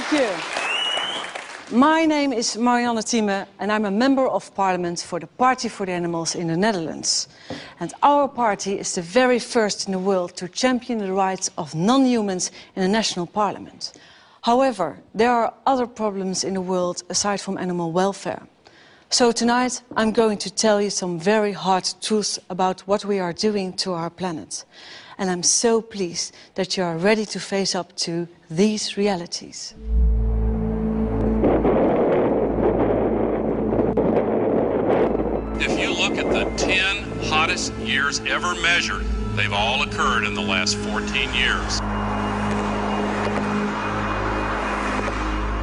Thank you. My name is Marianne Thieme and I'm a member of parliament for the Party for the Animals in the Netherlands. And our party is the very first in the world to champion the rights of non-humans in the national parliament. However, there are other problems in the world aside from animal welfare. So tonight I'm going to tell you some very hard truths about what we are doing to our planet. And I'm so pleased that you are ready to face up to these realities. If you look at the 10 hottest years ever measured, they've all occurred in the last 14 years.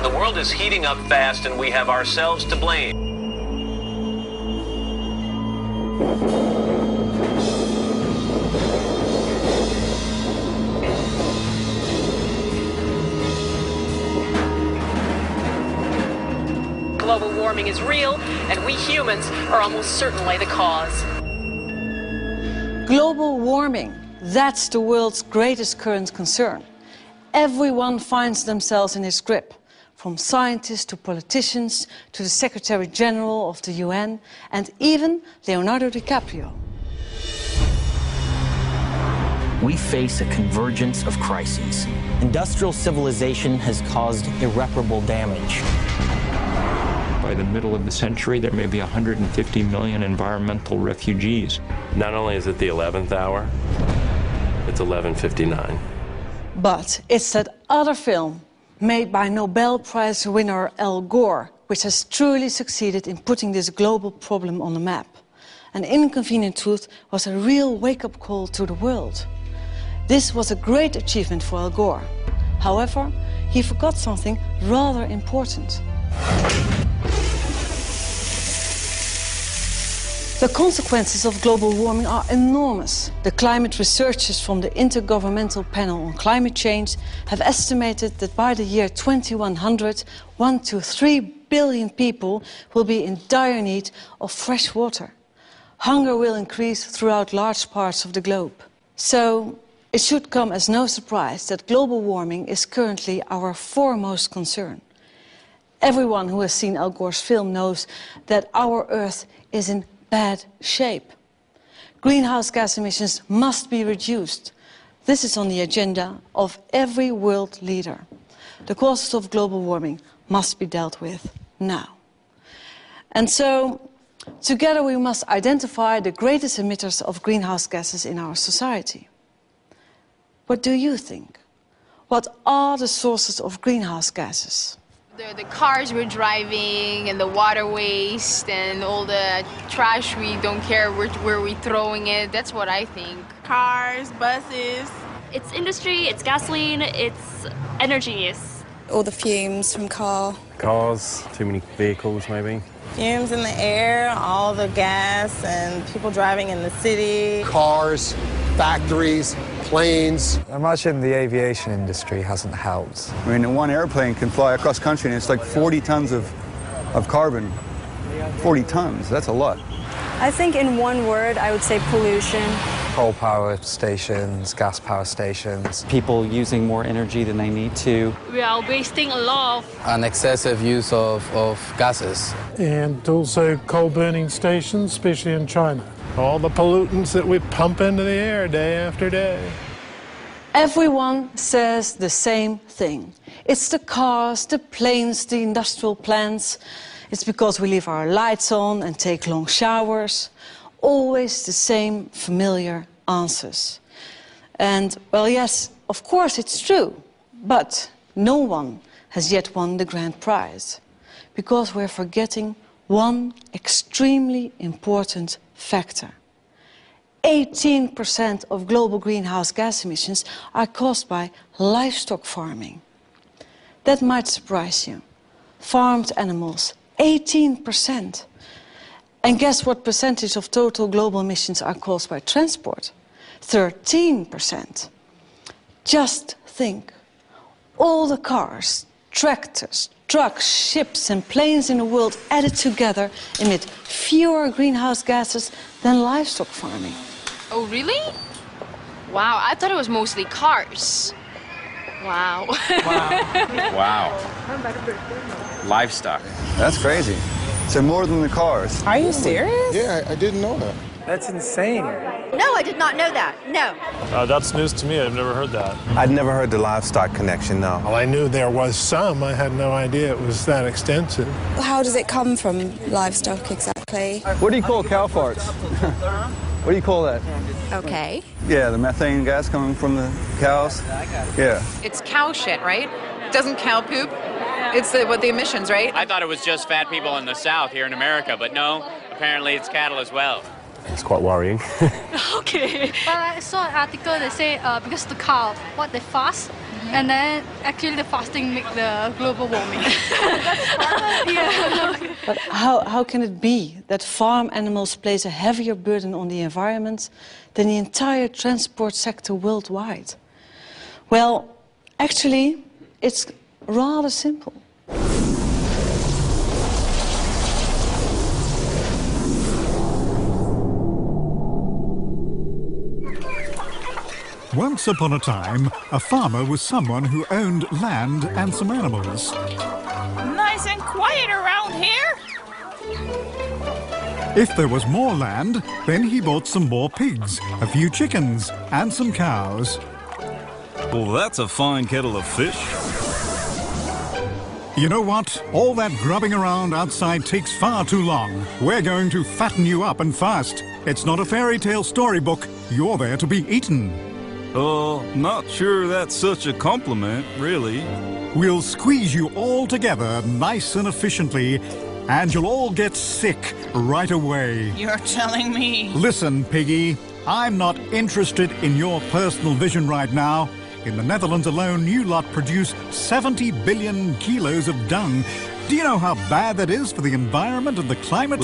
The world is heating up fast and we have ourselves to blame. Global warming is real, and we humans are almost certainly the cause. Global warming, that's the world's greatest current concern. Everyone finds themselves in its grip, from scientists to politicians to the Secretary General of the UN and even Leonardo DiCaprio. We face a convergence of crises. Industrial civilization has caused irreparable damage. By the middle of the century, there may be 150 million environmental refugees. Not only is it the 11th hour, it's 11:59. But it's that other film made by Nobel Prize winner Al Gore which has truly succeeded in putting this global problem on the map. An Inconvenient Truth was a real wake-up call to the world. This was a great achievement for Al Gore. However, he forgot something rather important. The consequences of global warming are enormous. The climate researchers from the Intergovernmental Panel on Climate Change have estimated that by the year 2100, 1 to 3 billion people will be in dire need of fresh water. Hunger will increase throughout large parts of the globe. So it should come as no surprise that global warming is currently our foremost concern. Everyone who has seen Al Gore's film knows that our Earth is in bad shape. Greenhouse gas emissions must be reduced. This is on the agenda of every world leader. The causes of global warming must be dealt with now. And so, together we must identify the greatest emitters of greenhouse gases in our society. What do you think? What are the sources of greenhouse gases? The cars we're driving and the water waste and all the trash we don't care where we're throwing it, that's what I think. Cars, buses. It's industry, it's gasoline, it's energy use. All the fumes from cars, too many vehicles maybe. Fumes in the air, all the gas and people driving in the city. Cars, factories, planes. I imagine the aviation industry hasn't helped. I mean, one airplane can fly across country and it's like 40 tons of carbon. 40 tons, that's a lot. I think in one word, I would say pollution. Coal power stations, gas power stations. People using more energy than they need to. We are wasting a lot of... An excessive use of gases. And also coal burning stations, especially in China. All the pollutants that we pump into the air day after day. Everyone says the same thing. It's the cars, the planes, the industrial plants. It's because we leave our lights on and take long showers. Always the same familiar answers. And, well, yes, of course it's true. But no one has yet won the grand prize. Because we're forgetting one extremely important factor. 18% of global greenhouse gas emissions are caused by livestock farming. That might surprise you. Farmed animals, 18%. And guess what percentage of total global emissions are caused by transport? 13%. Just think. All the cars, tractors, trucks, ships and planes in the world added together emit fewer greenhouse gases than livestock farming. Oh, really? Wow, I thought it was mostly cars. Wow. Wow. Livestock. That's crazy. So more than the cars. Are you serious? Yeah, I didn't know that. That's insane. No, I did not know that. No. That's news to me. I've never heard that. I'd never heard the livestock connection, no. Well, I knew there was some. I had no idea it was that extensive. How does it come from livestock exactly? What do you call cow farts? What do you call that? Okay. Yeah, the methane gas coming from the cows. Yeah. It's cow shit, right? Doesn't cow poop? It's the emissions, right? I thought it was just fat people in the South here in America, but no, apparently it's cattle as well. It's quite worrying. Okay. But I saw an article that say because the cow, what they fast, and then actually the fasting make the global warming. Yeah. But how can it be that farm animals place a heavier burden on the environment than the entire transport sector worldwide? Well, actually, it's rather simple. Once upon a time, a farmer was someone who owned land and some animals. Nice and quiet around here. If there was more land, then he bought some more pigs, a few chickens, and some cows. Well, that's a fine kettle of fish. You know what? All that grubbing around outside takes far too long. We're going to fatten you up and fast. It's not a fairy tale storybook. You're there to be eaten. Not sure that's such a compliment, really. We'll squeeze you all together nice and efficiently, and you'll all get sick right away. You're telling me. Listen, Piggy, I'm not interested in your personal vision right now. In the Netherlands alone, you lot produce 70 billion kilos of dung. Do you know how bad that is for the environment and the climate?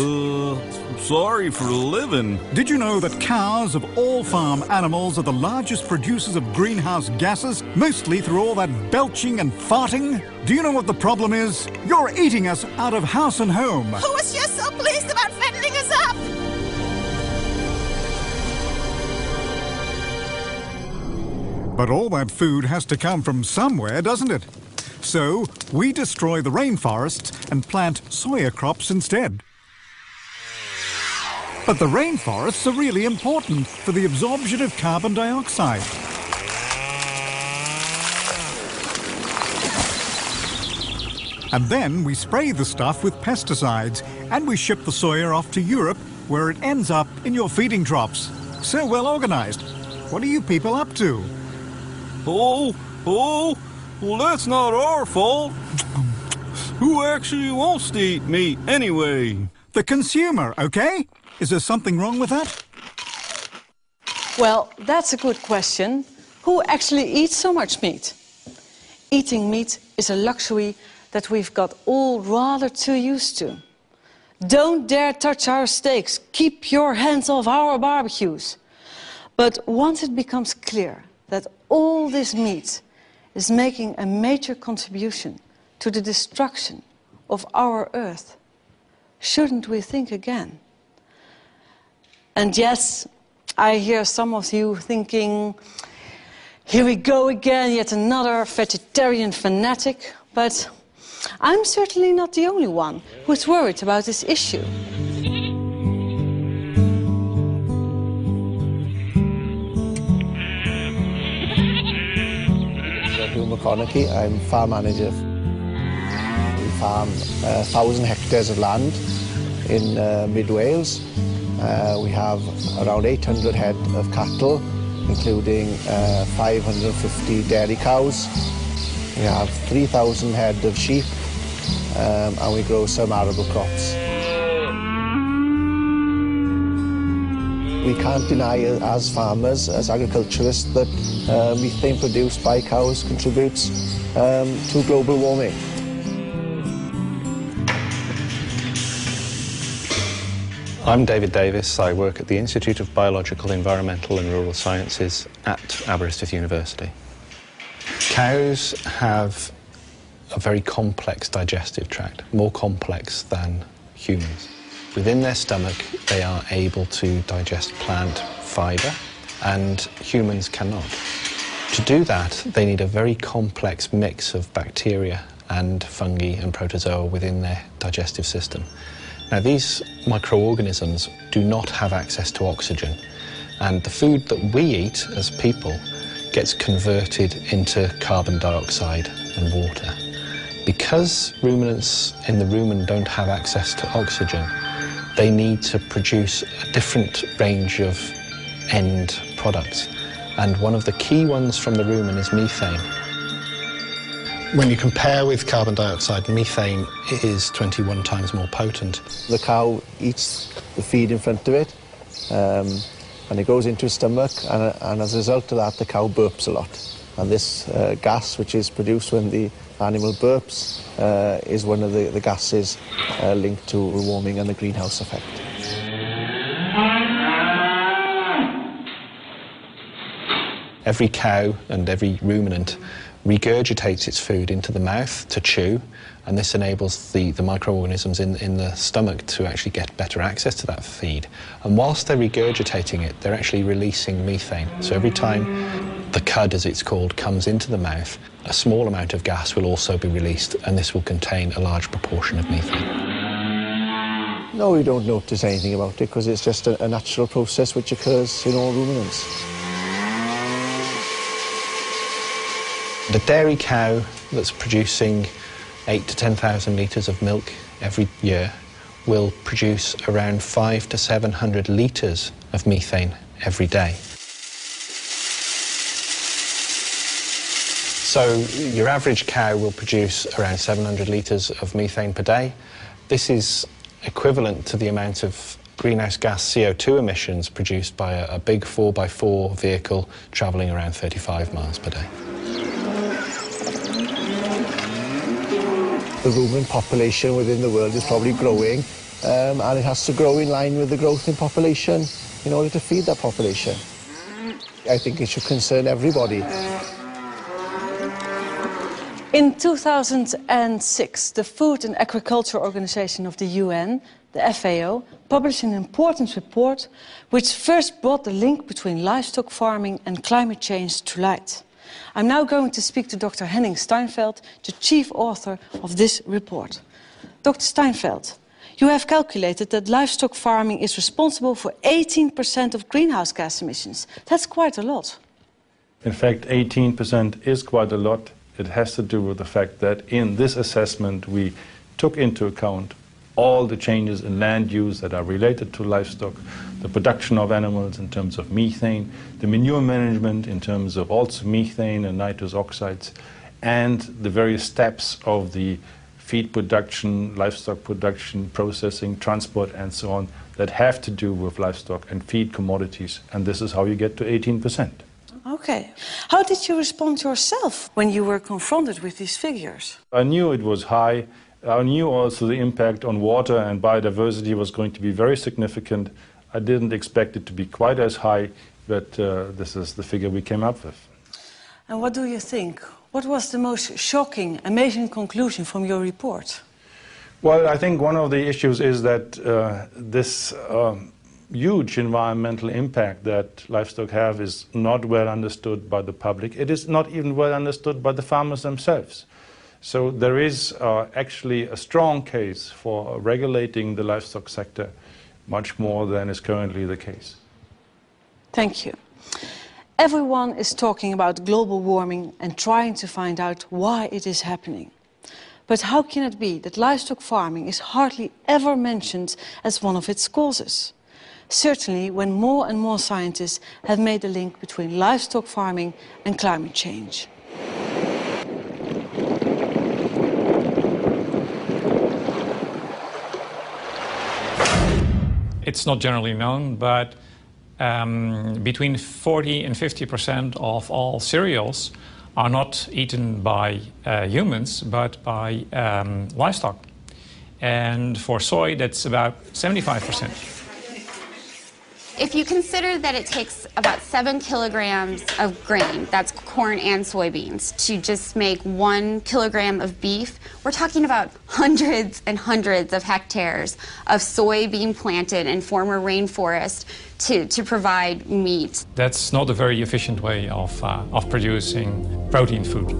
Sorry for living. Did you know that cows of all farm animals are the largest producers of greenhouse gases, mostly through all that belching and farting? Do you know what the problem is? You're eating us out of house and home. Who was just so pleased about fattening us up? But all that food has to come from somewhere, doesn't it? So we destroy the rainforests and plant soya crops instead. But the rainforests are really important for the absorption of carbon dioxide. And then we spray the stuff with pesticides and we ship the soya off to Europe where it ends up in your feeding troughs. So well organized. What are you people up to? Well, that's not our fault. Who actually wants to eat meat anyway? The consumer, okay? Is there something wrong with that? Well, that's a good question. Who actually eats so much meat? Eating meat is a luxury that we've got all rather too used to. Don't dare touch our steaks. Keep your hands off our barbecues. But once it becomes clear that all this meat is making a major contribution to the destruction of our Earth, shouldn't we think again? And yes, I hear some of you thinking, here we go again, yet another vegetarian fanatic. But I'm certainly not the only one who's worried about this issue. I'm farm manager. We farm 1,000 hectares of land in mid-Wales. We have around 800 head of cattle, including 550 dairy cows. We have 3,000 head of sheep, and we grow some arable crops. We can't deny as farmers, as agriculturists, that methane produced by cows contributes to global warming. I'm David Davis. I work at the Institute of Biological, Environmental and Rural Sciences at Aberystwyth University. Cows have a very complex digestive tract, more complex than humans. Within their stomach, they are able to digest plant fibre, and humans cannot. To do that, they need a very complex mix of bacteria and fungi and protozoa within their digestive system. Now, these microorganisms do not have access to oxygen, and the food that we eat as people gets converted into carbon dioxide and water. Because ruminants in the rumen don't have access to oxygen, they need to produce a different range of end products. And one of the key ones from the rumen is methane. When you compare with carbon dioxide, methane is 21 times more potent. The cow eats the feed in front of it, and it goes into its stomach, and as a result of that, the cow burps a lot. And this gas, which is produced when the animal burps, is one of the gases linked to warming and the greenhouse effect. Every cow and every ruminant regurgitates its food into the mouth to chew, and this enables the microorganisms in the stomach to actually get better access to that feed. And whilst they're regurgitating it, they're actually releasing methane. So every time the cud, as it's called, comes into the mouth, a small amount of gas will also be released, and this will contain a large proportion of methane. No, we don't notice anything about it because it's just a natural process which occurs in all ruminants. The dairy cow that's producing 8,000 to 10,000 litres of milk every year will produce around 500 to 700 litres of methane every day. So your average cow will produce around 700 litres of methane per day. This is equivalent to the amount of greenhouse gas CO2 emissions produced by a big 4x4 vehicle travelling around 35 miles per day. The rumen population within the world is probably growing, and it has to grow in line with the growth in population in order to feed that population. I think it should concern everybody. In 2006, the Food and Agriculture Organization of the UN, the FAO, published an important report which first brought the link between livestock farming and climate change to light. I'm now going to speak to Dr. Henning Steinfeld, the chief author of this report. Dr. Steinfeld, you have calculated that livestock farming is responsible for 18% of greenhouse gas emissions. That's quite a lot. In fact, 18% is quite a lot. It has to do with the fact that in this assessment we took into account all the changes in land use that are related to livestock, the production of animals in terms of methane, the manure management in terms of also methane and nitrous oxides, and the various steps of the feed production, livestock production, processing, transport, and so on that have to do with livestock and feed commodities. And this is how you get to 18%. Okay. How did you respond yourself when you were confronted with these figures? I knew it was high. I knew also the impact on water and biodiversity was going to be very significant. I didn't expect it to be quite as high, but this is the figure we came up with. And what do you think? What was the most shocking, amazing conclusion from your report? Well, I think one of the issues is that this huge environmental impact that livestock have is not well understood by the public. It is not even well understood by the farmers themselves. So there is actually a strong case for regulating the livestock sector much more than is currently the case. Thank you. Everyone is talking about global warming and trying to find out why it is happening. But how can it be that livestock farming is hardly ever mentioned as one of its causes? Certainly when more and more scientists have made the link between livestock farming and climate change. It's not generally known, but between 40 and 50% of all cereals are not eaten by humans, but by livestock. And for soy, that's about 75%. If you consider that it takes about 7 kilograms of grain, that's corn and soybeans to just make 1 kilogram of beef, we're talking about hundreds and hundreds of hectares of soy being planted in former rainforest to provide meat. That's not a very efficient way of producing protein food.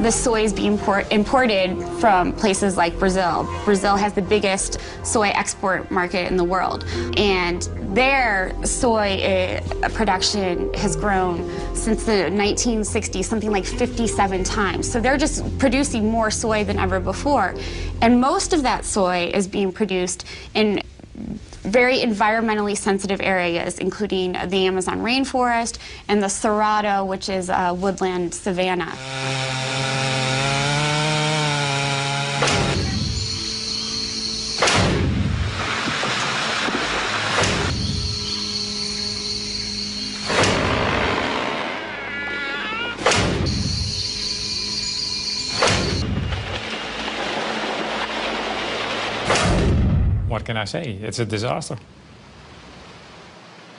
The soy is being imported from places like Brazil. Brazil has the biggest soy export market in the world, and their soy production has grown since the 1960s, something like 57 times. So they're just producing more soy than ever before. And most of that soy is being produced in very environmentally sensitive areas, including the Amazon rainforest and the Cerrado, which is a woodland savanna. What can I say? It's a disaster.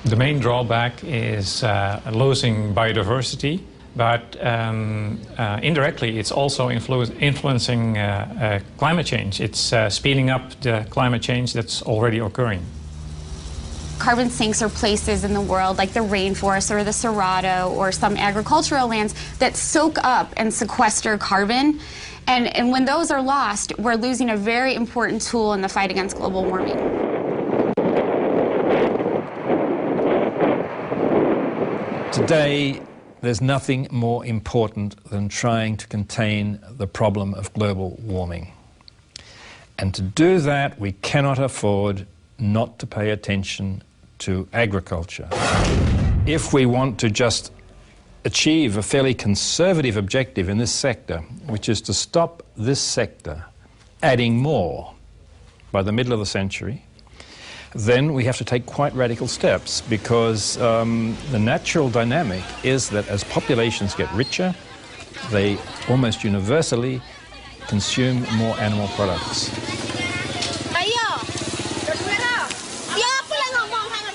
The main drawback is losing biodiversity, but indirectly it's also influencing climate change. It's speeding up the climate change that's already occurring. Carbon sinks are places in the world like the rainforest or the Cerrado or some agricultural lands that soak up and sequester carbon. And when those are lost, we're losing a very important tool in the fight against global warming. Today, there's nothing more important than trying to contain the problem of global warming. And to do that, we cannot afford not to pay attention to agriculture. If we want to just achieve a fairly conservative objective in this sector, which is to stop this sector adding more by the middle of the century, then we have to take quite radical steps, because the natural dynamic is that as populations get richer, they almost universally consume more animal products.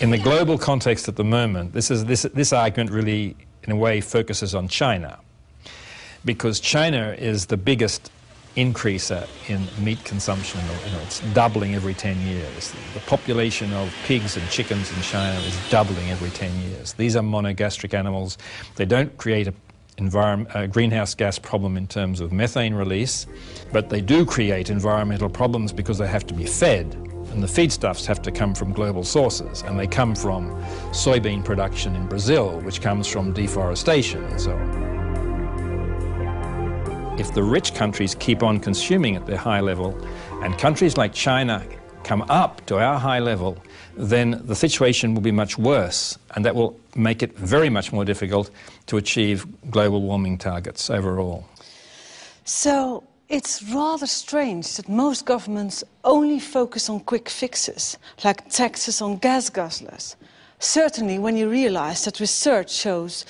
In the global context at the moment, this argument really, in a way, focuses on China, because China is the biggest increaser in meat consumption. It's doubling every 10 years. The population of pigs and chickens in China is doubling every 10 years. These are monogastric animals. They don't create a greenhouse gas problem in terms of methane release, but they do create environmental problems because they have to be fed. And the feedstuffs have to come from global sources, and they come from soybean production in Brazil, which comes from deforestation and so on. If the rich countries keep on consuming at their high level, and countries like China come up to our high level, then the situation will be much worse, and that will make it very much more difficult to achieve global warming targets overall. So it's rather strange that most governments only focus on quick fixes, like taxes on gas guzzlers. Certainly when you realize that research shows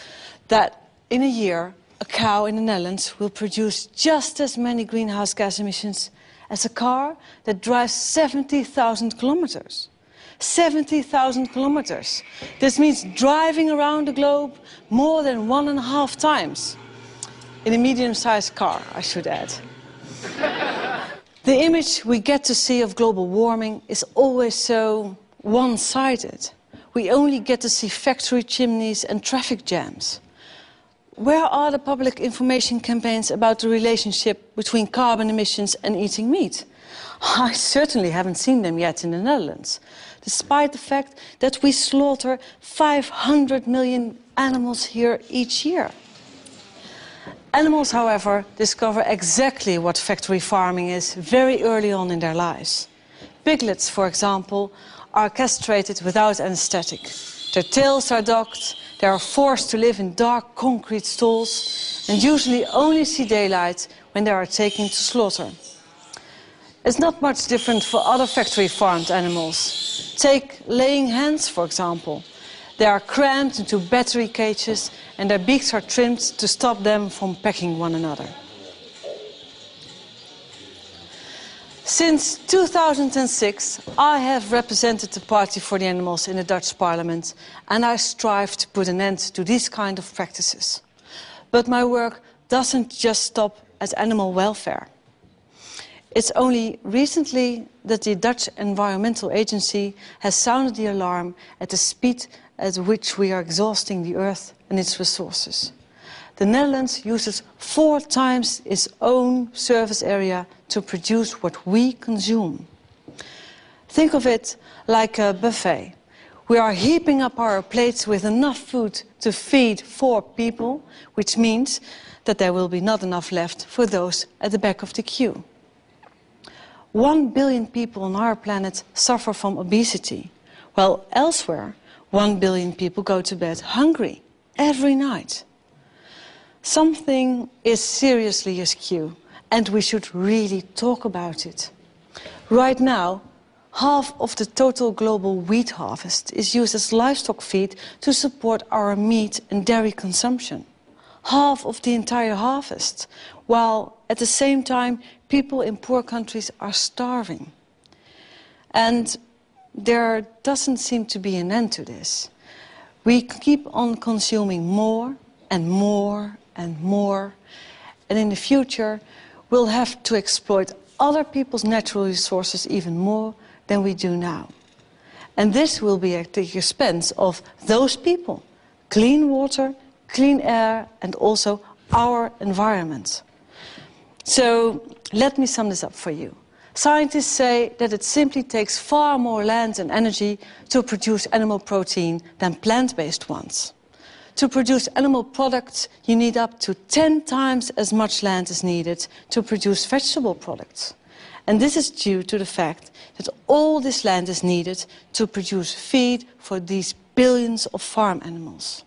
that in a year, a cow in the Netherlands will produce just as many greenhouse gas emissions as a car that drives 70,000 kilometers. 70,000 kilometers. This means driving around the globe more than 1.5 times. In a medium-sized car, I should add. The image we get to see of global warming is always so one-sided. We only get to see factory chimneys and traffic jams. Where are the public information campaigns about the relationship between carbon emissions and eating meat? I certainly haven't seen them yet in the Netherlands, despite the fact that we slaughter 500 million animals here each year. Animals, however, discover exactly what factory farming is very early on in their lives. Piglets, for example, are castrated without anesthetic. Their tails are docked, they are forced to live in dark concrete stalls and usually only see daylight when they are taken to slaughter. It's not much different for other factory-farmed animals. Take laying hens, for example. They are crammed into battery cages and their beaks are trimmed to stop them from pecking one another. Since 2006, I have represented the Party for the Animals in the Dutch Parliament, and I strive to put an end to these kind of practices. But my work doesn't just stop at animal welfare. It's only recently that the Dutch Environmental Agency has sounded the alarm at the speed at which we are exhausting the earth and its resources. The Netherlands uses 4 times its own surface area to produce what we consume. Think of it like a buffet. We are heaping up our plates with enough food to feed 4 people, which means that there will be not enough left for those at the back of the queue. 1 billion people on our planet suffer from obesity, while elsewhere 1 billion people go to bed hungry every night. Something is seriously askew, and we should really talk about it. Right now, half of the total global wheat harvest is used as livestock feed to support our meat and dairy consumption. Half of the entire harvest, while at the same time people in poor countries are starving. And there doesn't seem to be an end to this. We keep on consuming more and more and more, and in the future we'll have to exploit other people's natural resources even more than we do now. And this will be at the expense of those people, clean water, clean air, and also our environment. So let me sum this up for you. Scientists say that it simply takes far more land and energy to produce animal protein than plant-based ones. To produce animal products, you need up to 10 times as much land as needed to produce vegetable products. And this is due to the fact that all this land is needed to produce feed for these billions of farm animals.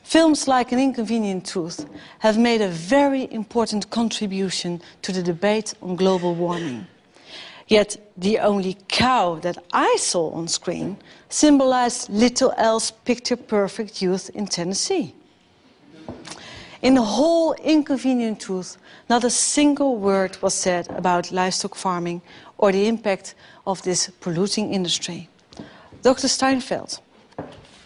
Films like An Inconvenient Truth have made a very important contribution to the debate on global warming. Yet the only cow that I saw on screen symbolized little Elle's picture-perfect youth in Tennessee. In the whole Inconvenient Truth, not a single word was said about livestock farming or the impact of this polluting industry. Dr. Steinfeld,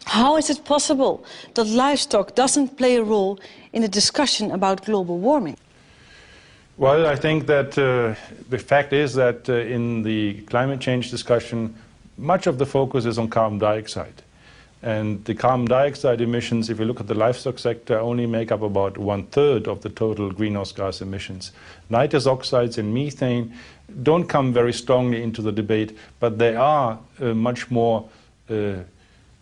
how is it possible that livestock doesn't play a role in the discussion about global warming? Well, I think that the fact is that in the climate change discussion, much of the focus is on carbon dioxide. And the carbon dioxide emissions, if you look at the livestock sector, only make up about 1/3 of the total greenhouse gas emissions. Nitrous oxides and methane don't come very strongly into the debate, but they are much more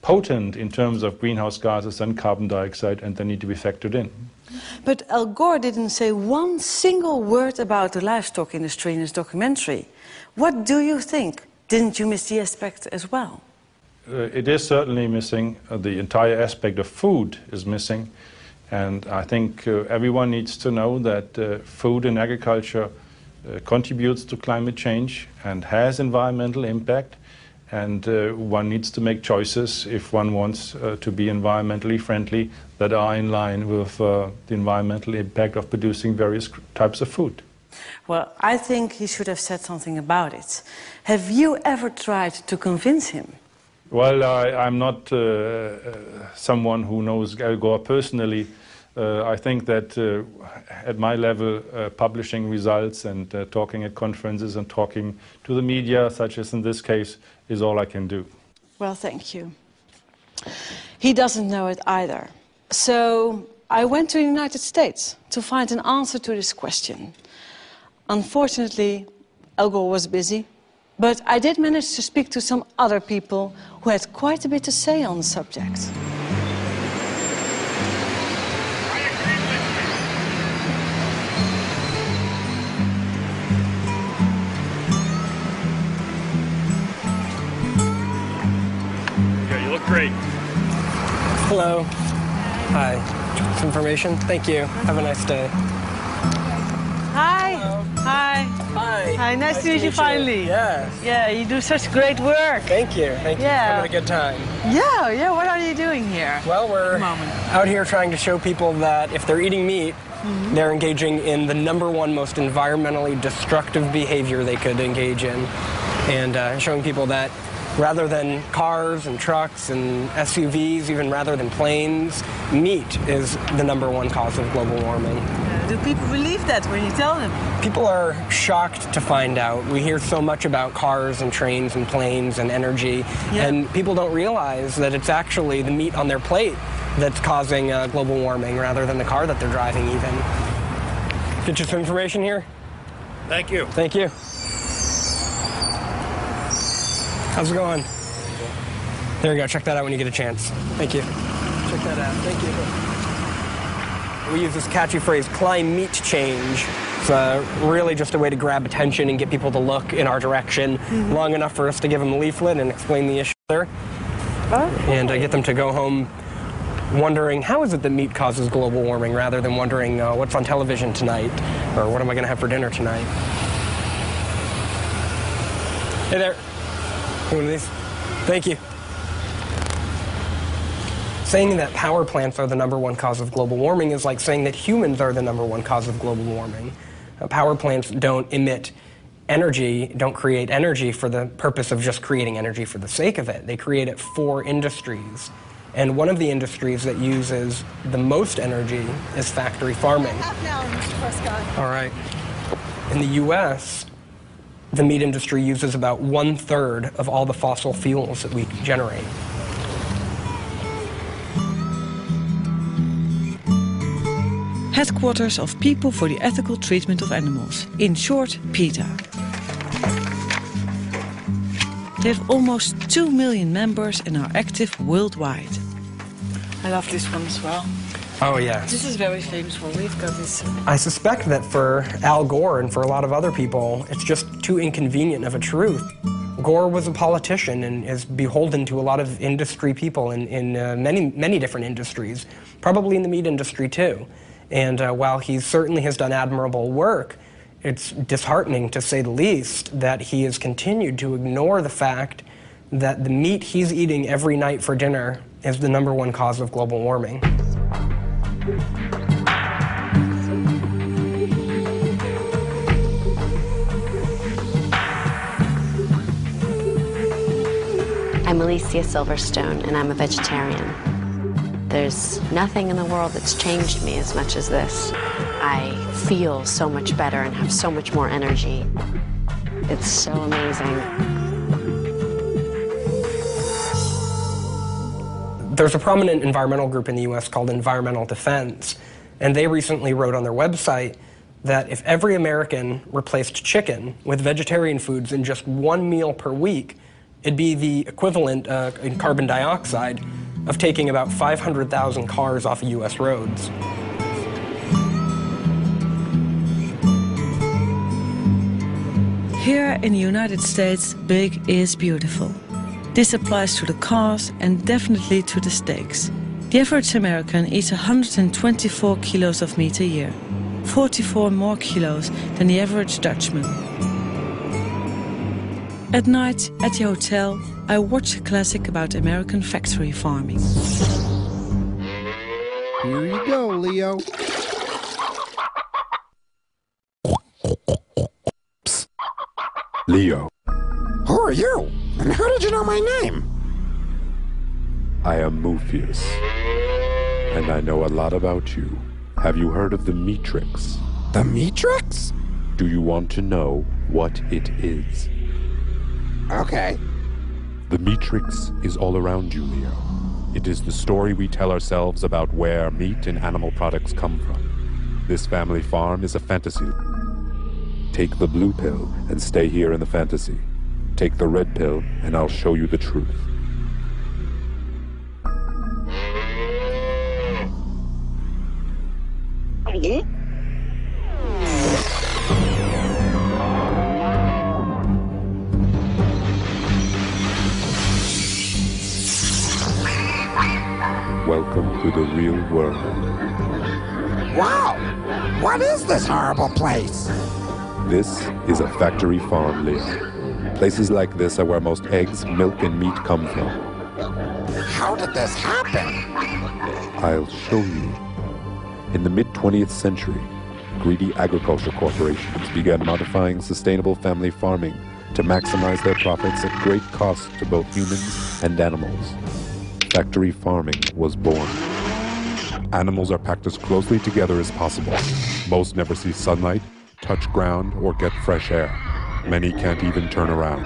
potent in terms of greenhouse gases than carbon dioxide, and they need to be factored in. But Al Gore didn't say one single word about the livestock industry in his documentary. What do you think? Didn't you miss the aspect as well? It is certainly missing. The entire aspect of food is missing. And I think everyone needs to know that food and agriculture contributes to climate change and has environmental impact. And one needs to make choices if one wants to be environmentally friendly that are in line with the environmental impact of producing various types of food. Well, I think he should have said something about it. Have you ever tried to convince him? Well, I'm not someone who knows Al Gore personally. I think that at my level, publishing results and talking at conferences and talking to the media, such as in this case, is all I can do. Well, thank you. He doesn't know it either. So I went to the United States to find an answer to this question. Unfortunately, Al Gore was busy, but I did manage to speak to some other people who had quite a bit to say on the subject. Great. Hello. Hi. Some information? Thank you. Have a nice day. Hi. Hello. Hi. Hi. Hi. Nice to meet you finally. Yes. Yeah, you do such great work. Thank you. Thank you. Yeah. Having a good time. Yeah. What are you doing here? Well, we're out here trying to show people that if they're eating meat, They're engaging in the #1 most environmentally destructive behavior they could engage in, and showing people that rather than cars and trucks and SUVs, even rather than planes, meat is the #1 cause of global warming. Do people believe that when you tell them? People are shocked to find out. We hear so much about cars and trains and planes and energy, and people don't realize that it's actually the meat on their plate that's causing global warming rather than the car that they're driving even. Get you some information here? Thank you. Thank you. How's it going? There you go. Check that out when you get a chance. Thank you. Check that out. Thank you. We use this catchy phrase, climate change. It's really just a way to grab attention and get people to look in our direction long enough for us to give them a leaflet and explain the issue there. And get them to go home wondering, how is it that meat causes global warming, rather than wondering what's on television tonight or what am I going to have for dinner tonight. Hey there. One of these. Thank you. Saying that power plants are the #1 cause of global warming is like saying that humans are the #1 cause of global warming. Power plants don't emit energy, don't create energy for the purpose of just creating energy for the sake of it. They create it for industries. And one of the industries that uses the most energy is factory farming. Half an hour, Mr. Prescott. All right. In the U.S., the meat industry uses about 1/3 of all the fossil fuels that we generate. Headquarters of People for the Ethical Treatment of Animals, in short, PETA. They have almost 2 million members and are active worldwide. I love this one as well. Oh, yes. This is very famous one. We've got this. I suspect that for Al Gore and for a lot of other people, it's just too inconvenient of a truth. Gore was a politician and is beholden to a lot of industry people in many different industries, probably in the meat industry too. And while he certainly has done admirable work, it's disheartening, to say the least, that he has continued to ignore the fact that the meat he's eating every night for dinner is the #1 cause of global warming. I'm Alicia Silverstone, and I'm a vegetarian. There's nothing in the world that's changed me as much as this. I feel so much better and have so much more energy. It's so amazing. There's a prominent environmental group in the U.S. called Environmental Defense, and they recently wrote on their website that if every American replaced chicken with vegetarian foods in just 1 meal per week, it'd be the equivalent in carbon dioxide of taking about 500,000 cars off of U.S. roads. Here in the United States, big is beautiful. This applies to the cars and definitely to the steaks. The average American eats 124 kilos of meat a year, 44 more kilos than the average Dutchman. At night, at the hotel, I watch a classic about American factory farming. Here you go, Leo. Psst. Leo. Who are you? And how did you know my name? I am Mufius, and I know a lot about you. Have you heard of the Matrix? The Matrix? Do you want to know what it is? Okay. The Matrix is all around you, Leo. It is the story we tell ourselves about where meat and animal products come from. This family farm is a fantasy. Take the blue pill and stay here in the fantasy. Take the red pill and I'll show you the truth. Welcome to the real world. Wow! What is this horrible place? This is a factory farm, Leo. Places like this are where most eggs, milk, and meat come from. How did this happen? I'll show you. In the mid-20th century, greedy agriculture corporations began modifying sustainable family farming to maximize their profits at great cost to both humans and animals. Factory farming was born. Animals are packed as closely together as possible. Most never see sunlight, touch ground, or get fresh air. Many can't even turn around.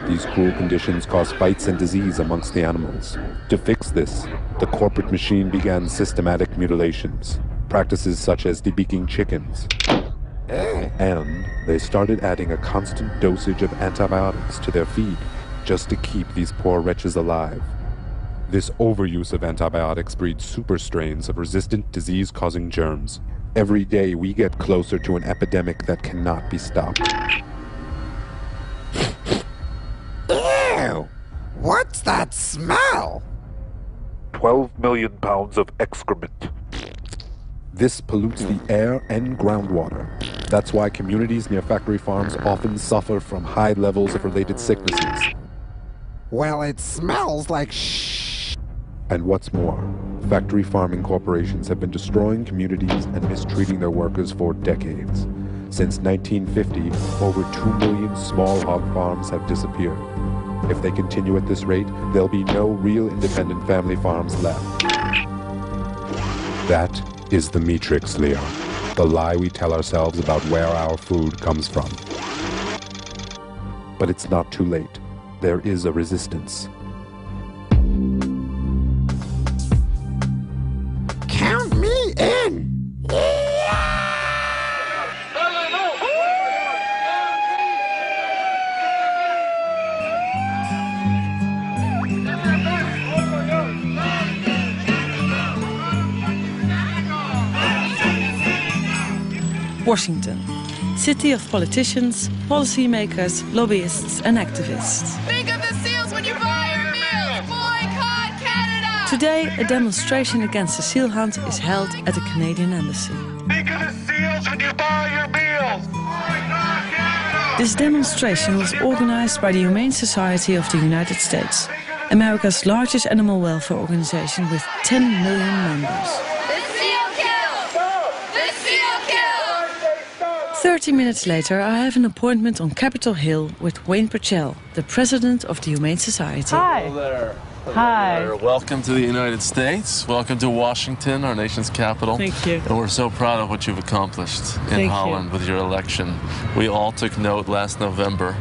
These cruel conditions cause fights and disease amongst the animals. To fix this, the corporate machine began systematic mutilations, practices such as debeaking chickens. And they started adding a constant dosage of antibiotics to their feed just to keep these poor wretches alive. This overuse of antibiotics breeds super strains of resistant disease-causing germs. Every day we get closer to an epidemic that cannot be stopped. Ew! What's that smell? 12 million pounds of excrement. This pollutes the air and groundwater. That's why communities near factory farms often suffer from high levels of related sicknesses. Well, it smells like shh. And what's more, factory farming corporations have been destroying communities and mistreating their workers for decades. Since 1950, over 2 million small hog farms have disappeared. If they continue at this rate, there'll be no real independent family farms left. That is the matrix, Leo. The lie we tell ourselves about where our food comes from. But it's not too late. There is a resistance. Count me in! Washington, city of politicians, policymakers, lobbyists and activists. Think of the seals when you buy your meals! Boycott Canada! Today, a demonstration against the seal hunt is held at the Canadian Embassy. Think of the seals when you buy your meals! Boycott Canada! This demonstration was organized by the Humane Society of the United States, America's largest animal welfare organization with 10 million members. 30 minutes later, I have an appointment on Capitol Hill with Wayne Purcell, the president of the Humane Society. Hi. Hello there. Hi. Welcome to the United States. Welcome to Washington, our nation's capital. Thank you. And we're so proud of what you've accomplished in Holland with your election. We all took note last November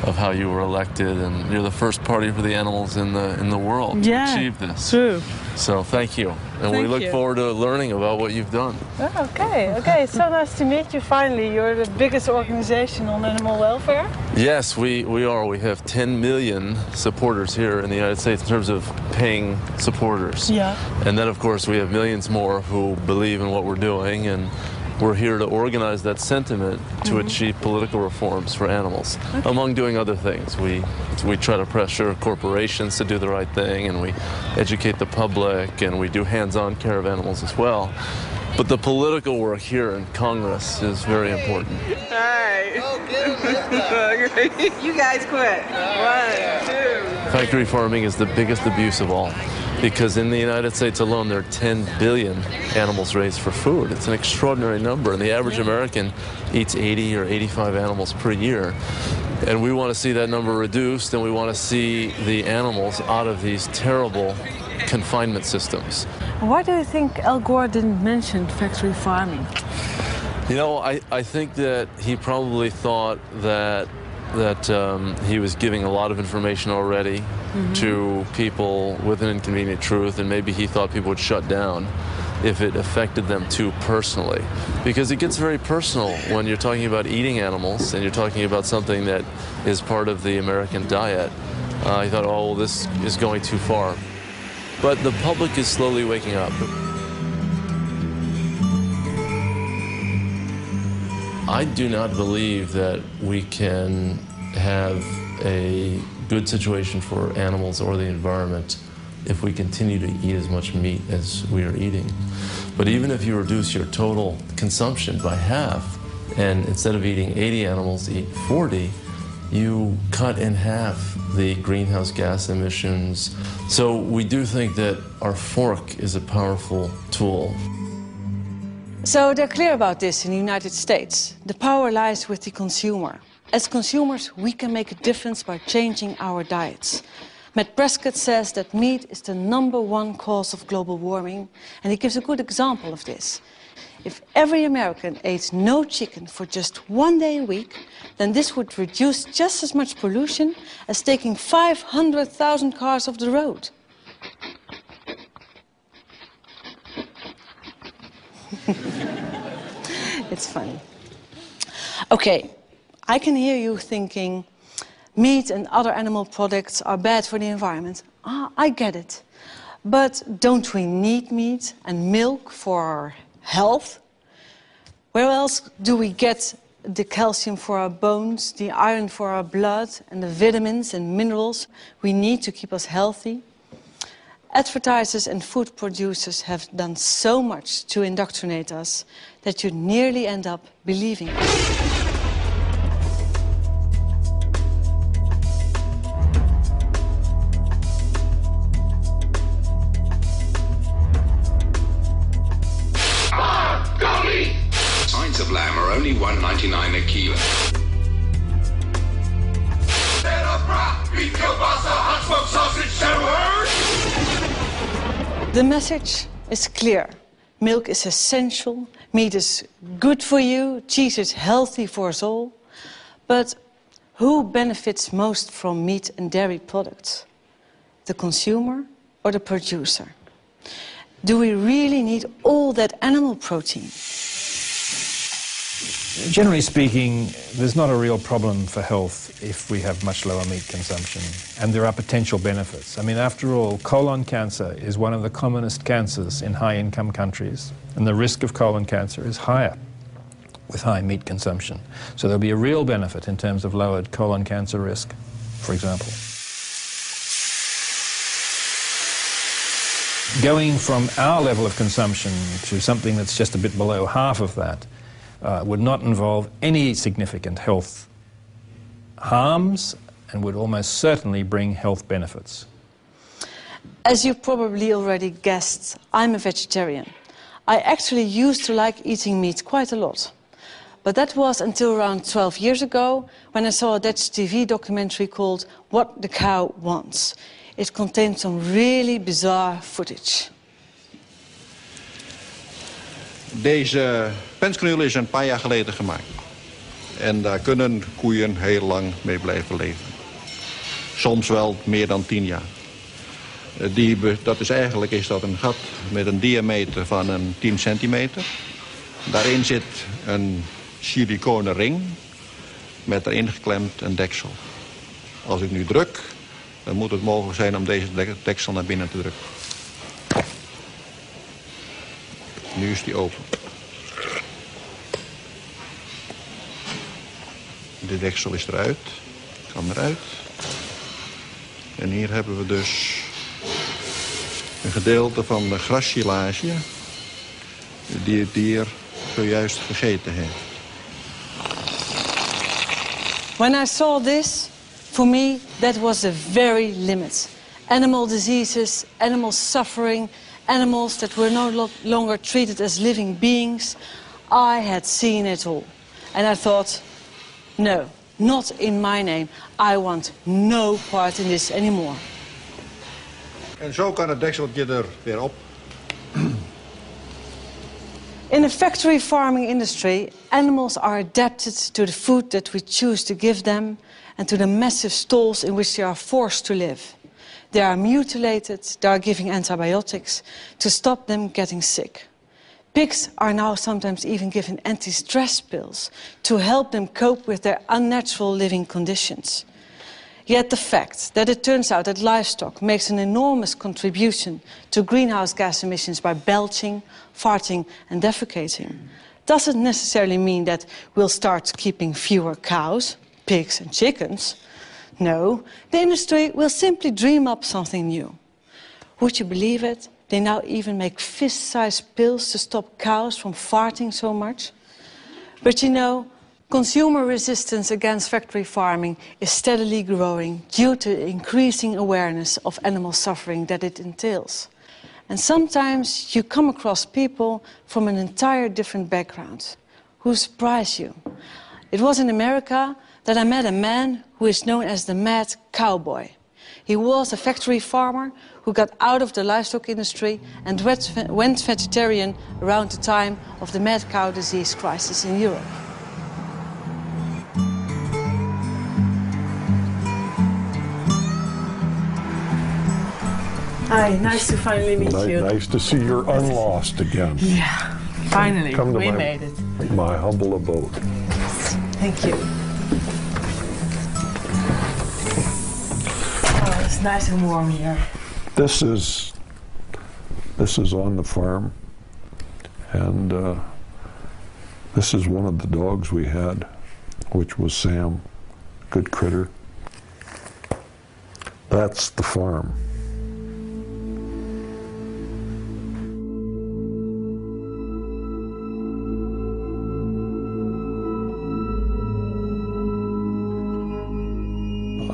of how you were elected, and you're the first party for the animals in the world to achieve this. True. So thank you. And we look forward to learning about what you've done. Oh, okay. So nice to meet you finally. You're the biggest organization on animal welfare. Yes, we are. We have 10 million supporters here in the United States in terms of paying supporters. Yeah. And then, of course, we have millions more who believe in what we're doing, and we're here to organize that sentiment to achieve political reforms for animals, among doing other things. We try to pressure corporations to do the right thing, and we educate the public, and we do hands-on care of animals as well. But the political work here in Congress is very important. Hi. Oh, good. You guys quit. 1, 2. Factory farming is the biggest abuse of all, because in the United States alone, there are 10 billion animals raised for food. It's an extraordinary number, and the average American eats 80 or 85 animals per year. And we want to see that number reduced, and we want to see the animals out of these terrible confinement systems. Why do you think Al Gore didn't mention factory farming? You know, I think that he probably thought that he was giving a lot of information already to people with an inconvenient truth, and maybe he thought people would shut down if it affected them too personally. Because it gets very personal when you're talking about eating animals and you're talking about something that is part of the American diet. He thought, oh, well, this is going too far. But the public is slowly waking up. I do not believe that we can have a good situation for animals or the environment if we continue to eat as much meat as we are eating. But even if you reduce your total consumption by half, and instead of eating 80 animals, eat 40, you cut in half the greenhouse gas emissions. So we do think that our fork is a powerful tool. So they're clear about this in the United States. The power lies with the consumer. As consumers, we can make a difference by changing our diets. Matt Prescott says that meat is the #1 cause of global warming, and he gives a good example of this. If every American ate no chicken for just 1 day a week, then this would reduce just as much pollution as taking 500,000 cars off the road. It's funny. Okay, I can hear you thinking, meat and other animal products are bad for the environment. I get it. But don't we need meat and milk for our health? Where else do we get the calcium for our bones, the iron for our blood, and the vitamins and minerals we need to keep us healthy? Advertisers and food producers have done so much to indoctrinate us that you nearly end up believing it. Pints of lamb are only $1.99 a kilo. The message is clear. Milk is essential, meat is good for you, cheese is healthy for us all. But who benefits most from meat and dairy products? The consumer or the producer? Do we really need all that animal protein? Generally speaking, there's not a real problem for health if we have much lower meat consumption, and there are potential benefits. I mean, after all, colon cancer is one of the commonest cancers in high-income countries, and the risk of colon cancer is higher with high meat consumption. So there'll be a real benefit in terms of lowered colon cancer risk, for example. Going from our level of consumption to something that's just a bit below half of that would not involve any significant health harms and would almost certainly bring health benefits. As you probably already guessed, I'm a vegetarian. I actually used to like eating meat quite a lot. But that was until around 12 years ago when I saw a Dutch TV documentary called What the Cow Wants. It contained some really bizarre footage. Deze pensknul is een paar jaar geleden gemaakt. En daar kunnen koeien heel lang mee blijven leven. Soms wel meer dan 10 jaar. Dat is een gat met een diameter van een 10 centimeter. Daarin zit een siliconen ring met erin geklemd een deksel. Als ik nu druk, dan moet het mogelijk zijn om deze deksel naar binnen te drukken. Nu is die open. De deksel is eruit, kan eruit. En hier hebben we dus een gedeelte van de grassilage die het dier zojuist gegeten heeft. When I saw this, for me, that was the very limit. Animal diseases, animal suffering, animals that were no longer treated as living beings. I had seen it all. And I thought, no, not in my name. I want no part in this anymore. En zo kan het dekseltje er weer op. In the factory farming industry, animals are adapted to the food that we choose to give them and to the massive stalls in which they are forced to live. They are mutilated, they are giving antibiotics to stop them getting sick. Pigs are now sometimes even given anti-stress pills to help them cope with their unnatural living conditions. Yet the fact that it turns out that livestock makes an enormous contribution to greenhouse gas emissions by belching, farting and defecating doesn't necessarily mean that we'll start keeping fewer cows, pigs and chickens. No, the industry will simply dream up something new. Would you believe it? They now even make fist-sized pills to stop cows from farting so much. But you know, consumer resistance against factory farming is steadily growing due to increasing awareness of animal suffering that it entails. And sometimes you come across people from an entire different background who surprise you. It was in America that I met a man who is known as the Mad Cowboy. He was a factory farmer who got out of the livestock industry and went vegetarian around the time of the mad cow disease crisis in Europe. Hi, nice to finally meet you. Nice to see you're unlost again. Yeah, finally, Come to we made it. My humble abode. Thank you. Oh, it's nice and warm here. This is on the farm, and this is one of the dogs we had, which was Sam, good critter. That's the farm.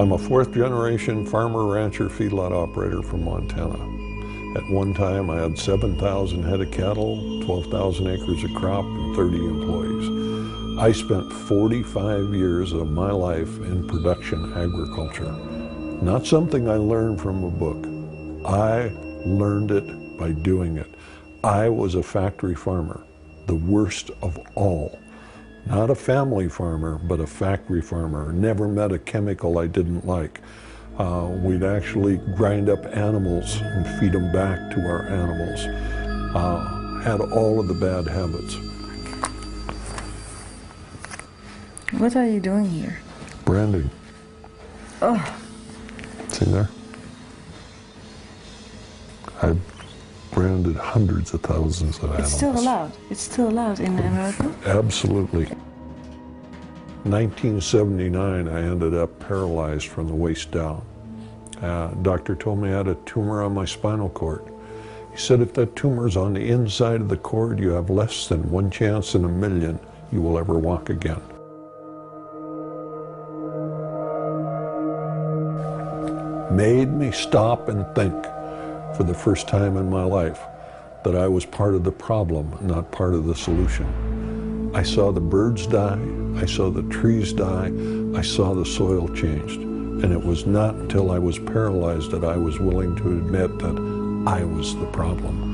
I'm a fourth-generation farmer, rancher, feedlot operator from Montana. At one time, I had 7,000 head of cattle, 12,000 acres of crop, and 30 employees. I spent 45 years of my life in production agriculture. Not something I learned from a book. I learned it by doing it. I was a factory farmer, the worst of all. Not a family farmer, but a factory farmer. Never met a chemical I didn't like. We'd actually grind up animals and feed them back to our animals. Had all of the bad habits. What are you doing here? Branding. Oh. See there? I've branded hundreds of thousands of animals. It's still allowed? It's still allowed in America? Absolutely. 1979, I ended up paralyzed from the waist down. Doctor told me I had a tumor on my spinal cord. He said if that tumor's on the inside of the cord, you have less than 1 chance in a million you will ever walk again. Made me stop and think for the first time in my life that I was part of the problem, not part of the solution. I saw the birds die, I saw the trees die, I saw the soil changed. And it was not until I was paralyzed that I was willing to admit that I was the problem.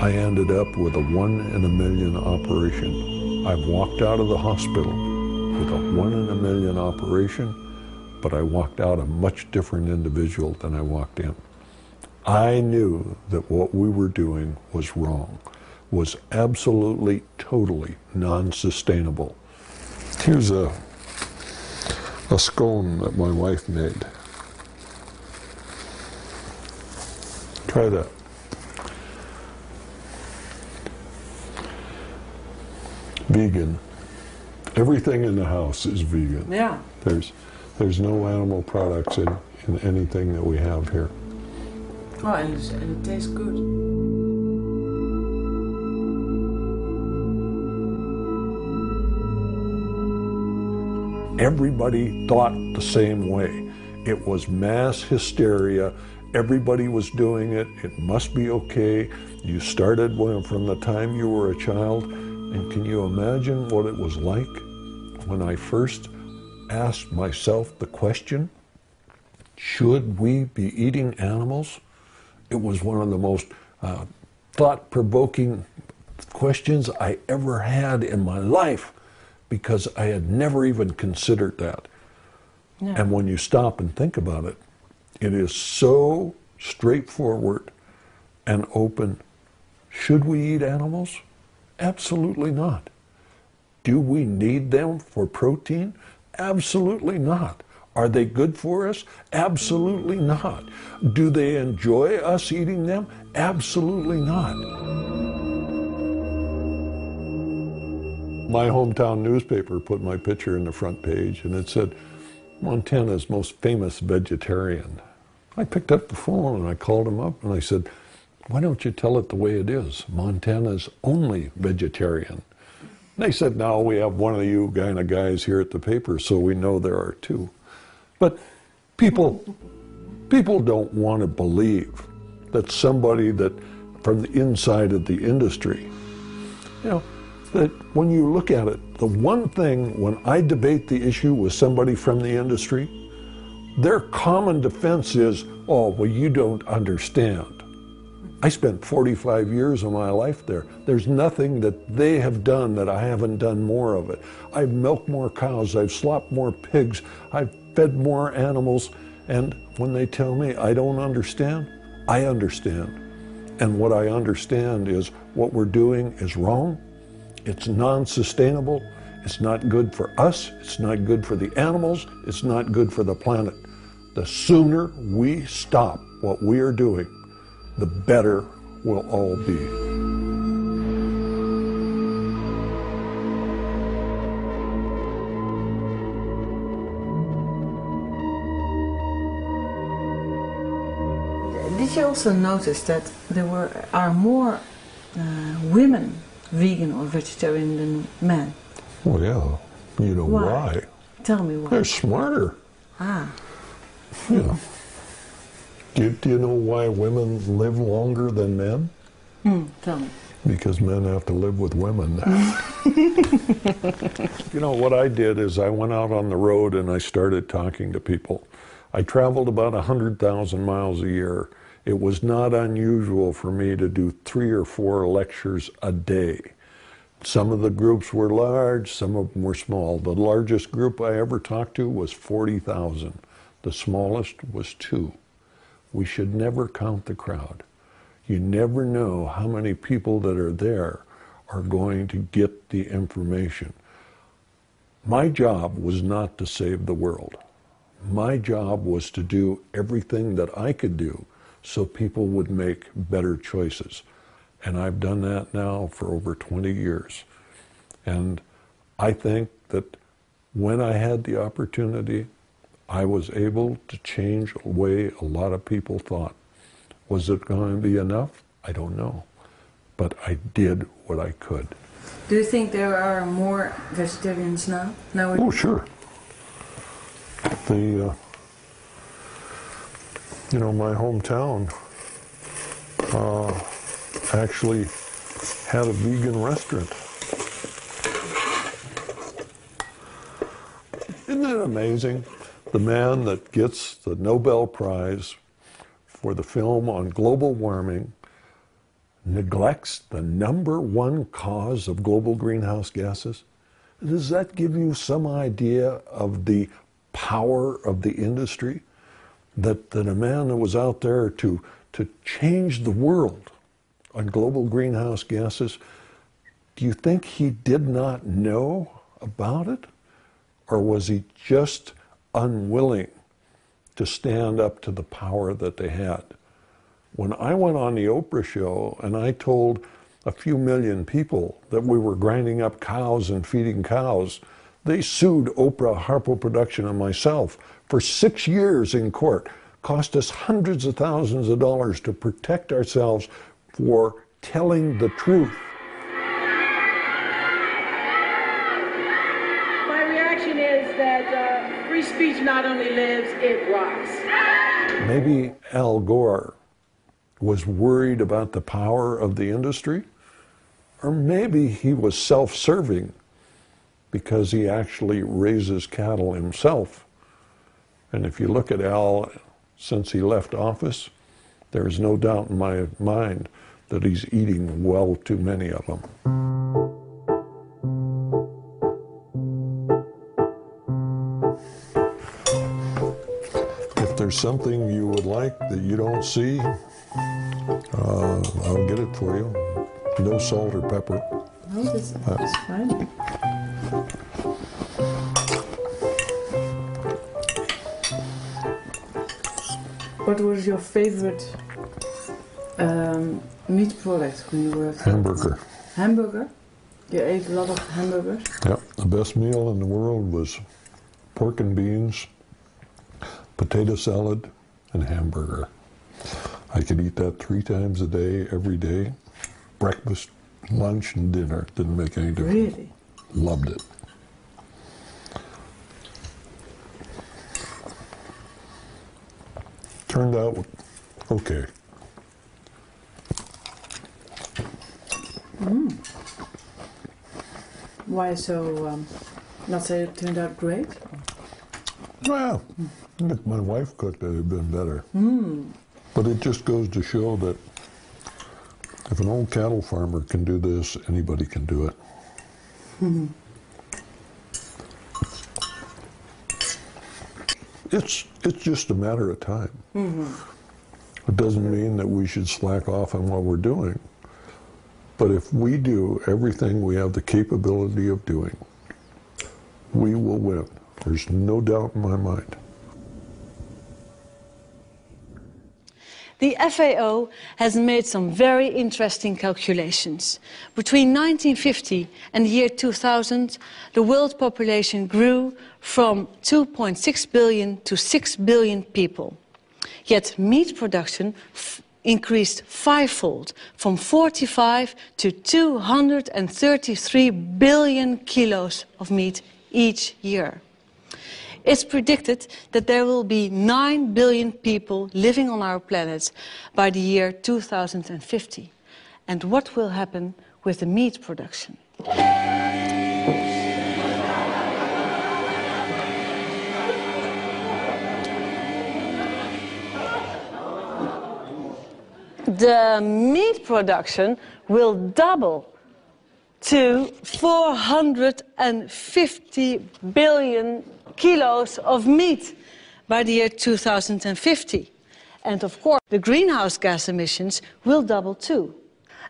I ended up with a 1 in a million operation. I've walked out of the hospital with a 1 in a million operation, but I walked out a much different individual than I walked in. I knew that what we were doing was wrong, was absolutely, totally non-sustainable. Here's a scone that my wife made. Try that. Vegan. Everything in the house is vegan. Yeah. There's no animal products in anything that we have here. Oh, and it tastes good. Everybody thought the same way. It was mass hysteria. Everybody was doing it. It must be okay. You started from the time you were a child. And can you imagine what it was like when I first asked myself the question, should we be eating animals? It was one of the most thought-provoking questions I ever had in my life, because I had never even considered that. Yeah. And when you stop and think about it, it is so straightforward and open. Should we eat animals? Absolutely not. Do we need them for protein? Absolutely not. Are they good for us? Absolutely not. Do they enjoy us eating them? Absolutely not. My hometown newspaper put my picture in the front page, and it said, Montana's most famous vegetarian. I picked up the phone and I called him up and I said, why don't you tell it the way it is? Montana's only vegetarian. And they said, no, we have one of you kind of guys here at the paper, so we know there are two. But people People don't want to believe that somebody that from the inside of the industry, you know, that when you look at it, the one thing when I debate the issue with somebody from the industry, their common defense is, oh, well, you don't understand. I spent 45 years of my life there. There's nothing that they have done that I haven't done more of it. I've milked more cows, I've slopped more pigs, I've fed more animals, and when they tell me I don't understand, I understand. And what I understand is what we're doing is wrong, it's non-sustainable, it's not good for us, it's not good for the animals, it's not good for the planet. The sooner we stop what we are doing, the better we'll all be. Did you also notice that there are more women vegan or vegetarian than men? Well, yeah. You know why? Tell me why. They're smarter. Ah. You know. Do you know why women live longer than men? Tell me. Because men have to live with women now. You know, what I did is I went out on the road and I started talking to people. I traveled about 100,000 miles a year. It was not unusual for me to do 3 or 4 lectures a day. Some of the groups were large, some of them were small. The largest group I ever talked to was 40,000. The smallest was 2. We should never count the crowd. You never know how many people that are there are going to get the information. My job was not to save the world. My job was to do everything that I could do so people would make better choices. And I've done that now for over 20 years. And I think that when I had the opportunity, I was able to change the way a lot of people thought. Was it going to be enough? I don't know. But I did what I could. Do you think there are more vegetarians now? Oh, sure. You know, my hometown actually had a vegan restaurant. Isn't that amazing? The man that gets the Nobel Prize for the film on global warming neglects the #1 cause of global greenhouse gases? Does that give you some idea of the power of the industry? That a man that was out there to change the world on global greenhouse gases, do you think he did not know about it? Or was he just unwilling to stand up to the power that they had? When I went on the Oprah show and I told a few million people that we were grinding up cows and feeding cows, they sued Oprah, Harpo Production, and myself for 6 years in court. Cost us hundreds of thousands of dollars to protect ourselves for telling the truth. My reaction is that free speech not only lives, it rots. Maybe Al Gore was worried about the power of the industry, or maybe he was self-serving because he actually raises cattle himself. And if you look at Al, since he left office, there's no doubt in my mind that he's eating well too many of them. If there's something you would like that you don't see, I'll get it for you. No salt or pepper. No, that's fine. What was your favorite meat product when you were? Hamburger. Hamburger? You ate a lot of hamburgers? Yep. The best meal in the world was pork and beans, potato salad, and hamburger. I could eat that 3 times a day, every day. Breakfast, lunch, and dinner. Didn't make any difference. Really? Loved it. turned out okay. Why so, not say it turned out great? Well, if my wife cooked it, it'd been better. But it just goes to show that if an old cattle farmer can do this, anybody can do it. It's just a matter of time. It doesn't mean that we should slack off on what we're doing. But if we do everything we have the capability of doing, we will win. There's no doubt in my mind. The FAO has made some very interesting calculations. Between 1950 and the year 2000, the world population grew from 2.6 billion to 6 billion people. Yet meat production increased fivefold, from 45 to 233 billion kilos of meat each year. It's predicted that there will be 9 billion people living on our planet by the year 2050. And what will happen with the meat production? The meat production will double to 450 billion kilos of meat by the year 2050. And of course, the greenhouse gas emissions will double too.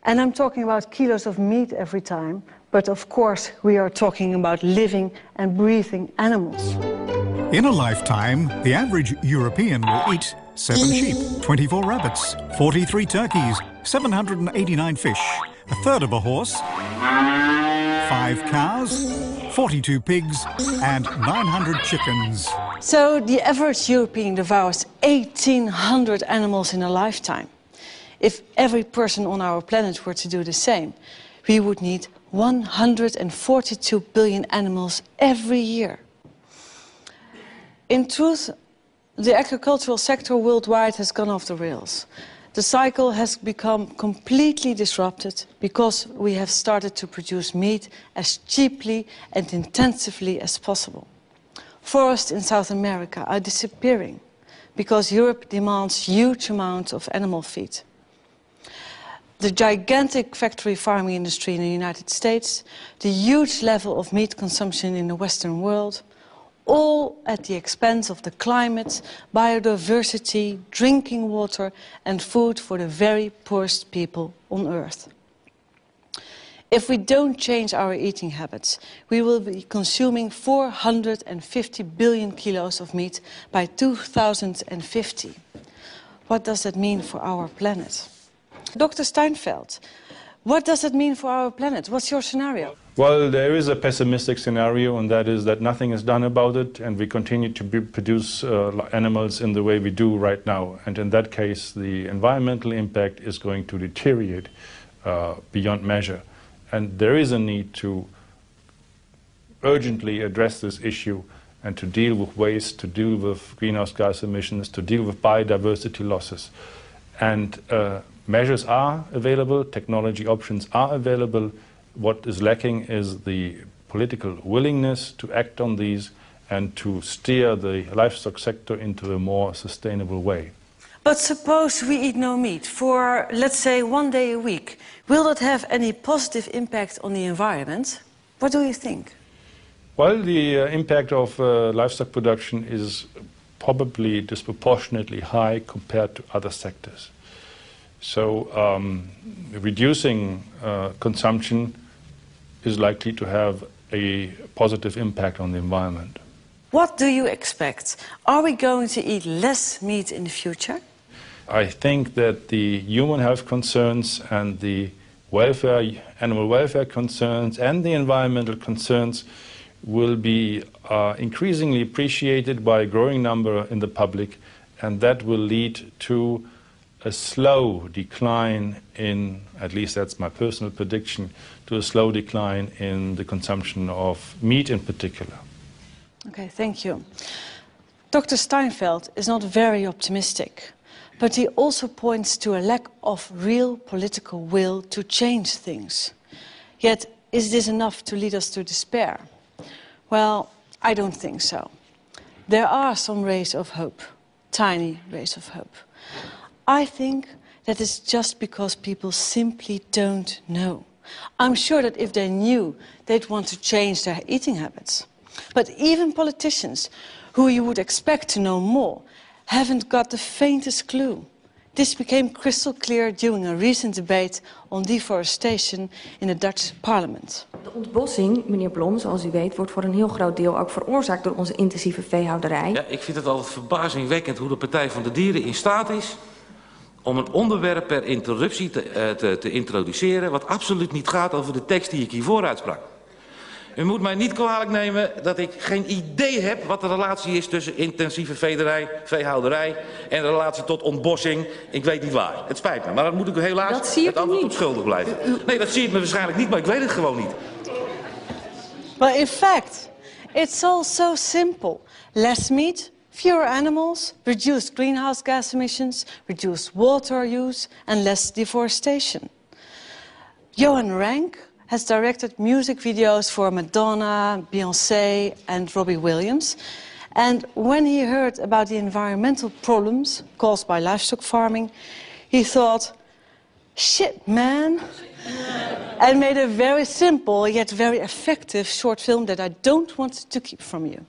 And I'm talking about kilos of meat every time, but of course we are talking about living and breathing animals. In a lifetime, the average European will eat 7 sheep, 24 rabbits, 43 turkeys, 789 fish, a third of a horse, 5 cows, 42 pigs, and 900 chickens. So the average European devours 1,800 animals in a lifetime. If every person on our planet were to do the same, we would need 142 billion animals every year. In truth, the agricultural sector worldwide has gone off the rails. The cycle has become completely disrupted because we have started to produce meat as cheaply and intensively as possible. Forests in South America are disappearing because Europe demands huge amounts of animal feed. The gigantic factory farming industry in the United States, the huge level of meat consumption in the Western world, all at the expense of the climate, biodiversity, drinking water and food for the very poorest people on Earth. If we don't change our eating habits, we will be consuming 450 billion kilos of meat by 2050. What does that mean for our planet? Dr. Steinfeld, what does it mean for our planet? What's your scenario? Well, there is a pessimistic scenario, and that is that nothing is done about it, and we continue to produce animals in the way we do right now. And in that case, the environmental impact is going to deteriorate beyond measure. And there is a need to urgently address this issue and to deal with waste, to deal with greenhouse gas emissions, to deal with biodiversity losses. And measures are available, technology options are available. What is lacking is the political willingness to act on these and to steer the livestock sector into a more sustainable way. But suppose we eat no meat for, let's say, 1 day a week. Will that have any positive impact on the environment? What do you think? Well, the impact of livestock production is probably disproportionately high compared to other sectors. So reducing consumption is likely to have a positive impact on the environment. What do you expect? Are we going to eat less meat in the future? I think that the human health concerns and the welfare, animal welfare concerns and the environmental concerns will be increasingly appreciated by a growing number in the public, and that will lead to a slow decline in, at least that's my personal prediction, to a slow decline in the consumption of meat in particular. Okay, thank you. Dr. Steinfeld is not very optimistic. But he also points to a lack of real political will to change things. Yet, is this enough to lead us to despair? Well, I don't think so. There are some rays of hope, tiny rays of hope. I think that it's just because people simply don't know. I'm sure that if they knew, they'd want to change their eating habits. But even politicians, who you would expect to know more, haven't got the faintest clue. This became crystal clear during a recent debate on deforestation in the Dutch parliament. De ontbossing, meneer Blom, zoals u weet, wordt voor een heel groot deel ook veroorzaakt door onze intensieve veehouderij. Ja, ik vind het altijd verbazingwekkend hoe de Partij van de Dieren in staat is om een onderwerp per interruptie te introduceren wat absoluut niet gaat over de tekst die ik hiervoor uitsprak. U moet mij niet kwalijk nemen dat ik geen idee heb wat de relatie is tussen intensieve veehouderij en de relatie tot ontbossing. Ik weet niet waar. Het spijt me, maar dan moet ik u helaas het antwoord op schuldig blijven. Nee, dat zie ik me waarschijnlijk niet, maar ik weet het gewoon niet. Well, in fact, it's all so simple. Less meat, fewer animals, reduced greenhouse gas emissions, reduced water use and less deforestation. Johan Rank has directed music videos for Madonna, Beyoncé and Robbie Williams. And when he heard about the environmental problems caused by livestock farming, he thought, shit, man. And made a very simple yet very effective short film that I don't want to keep from you.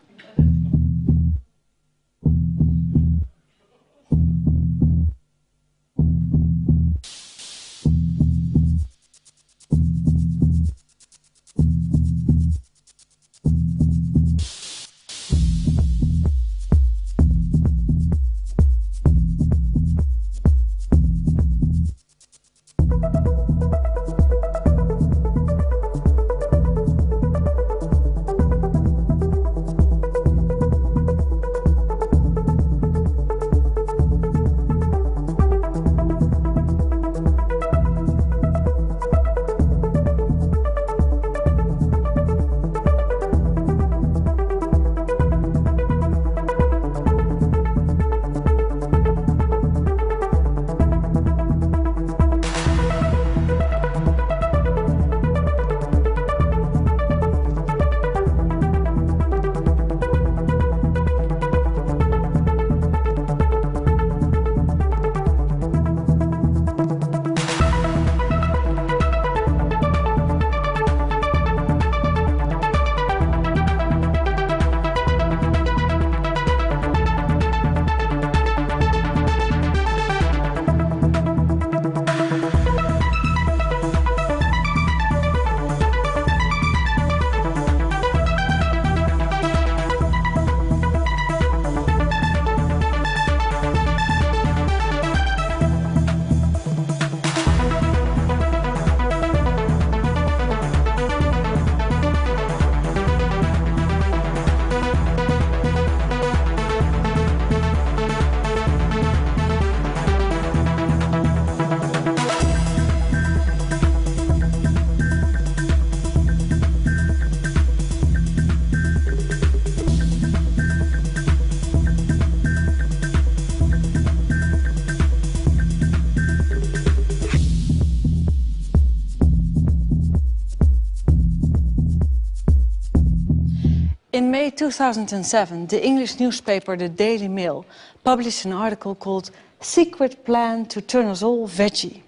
In May 2007, the English newspaper The Daily Mail published an article called "Secret Plan to Turn Us All Veggie."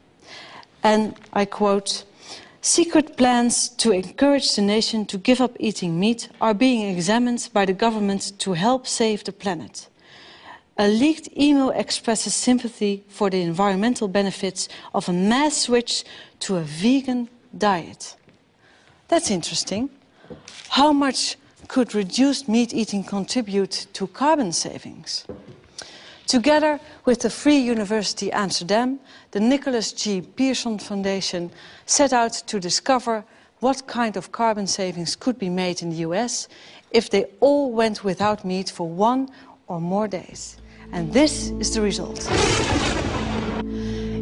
And I quote, "Secret plans to encourage the nation to give up eating meat are being examined by the government to help save the planet. A leaked email expresses sympathy for the environmental benefits of a mass switch to a vegan diet." That's interesting. How much could reduced meat eating contribute to carbon savings? Together with the Free University Amsterdam, the Nicholas G. Pearson Foundation set out to discover what kind of carbon savings could be made in the US if they all went without meat for 1 or more days. And this is the result.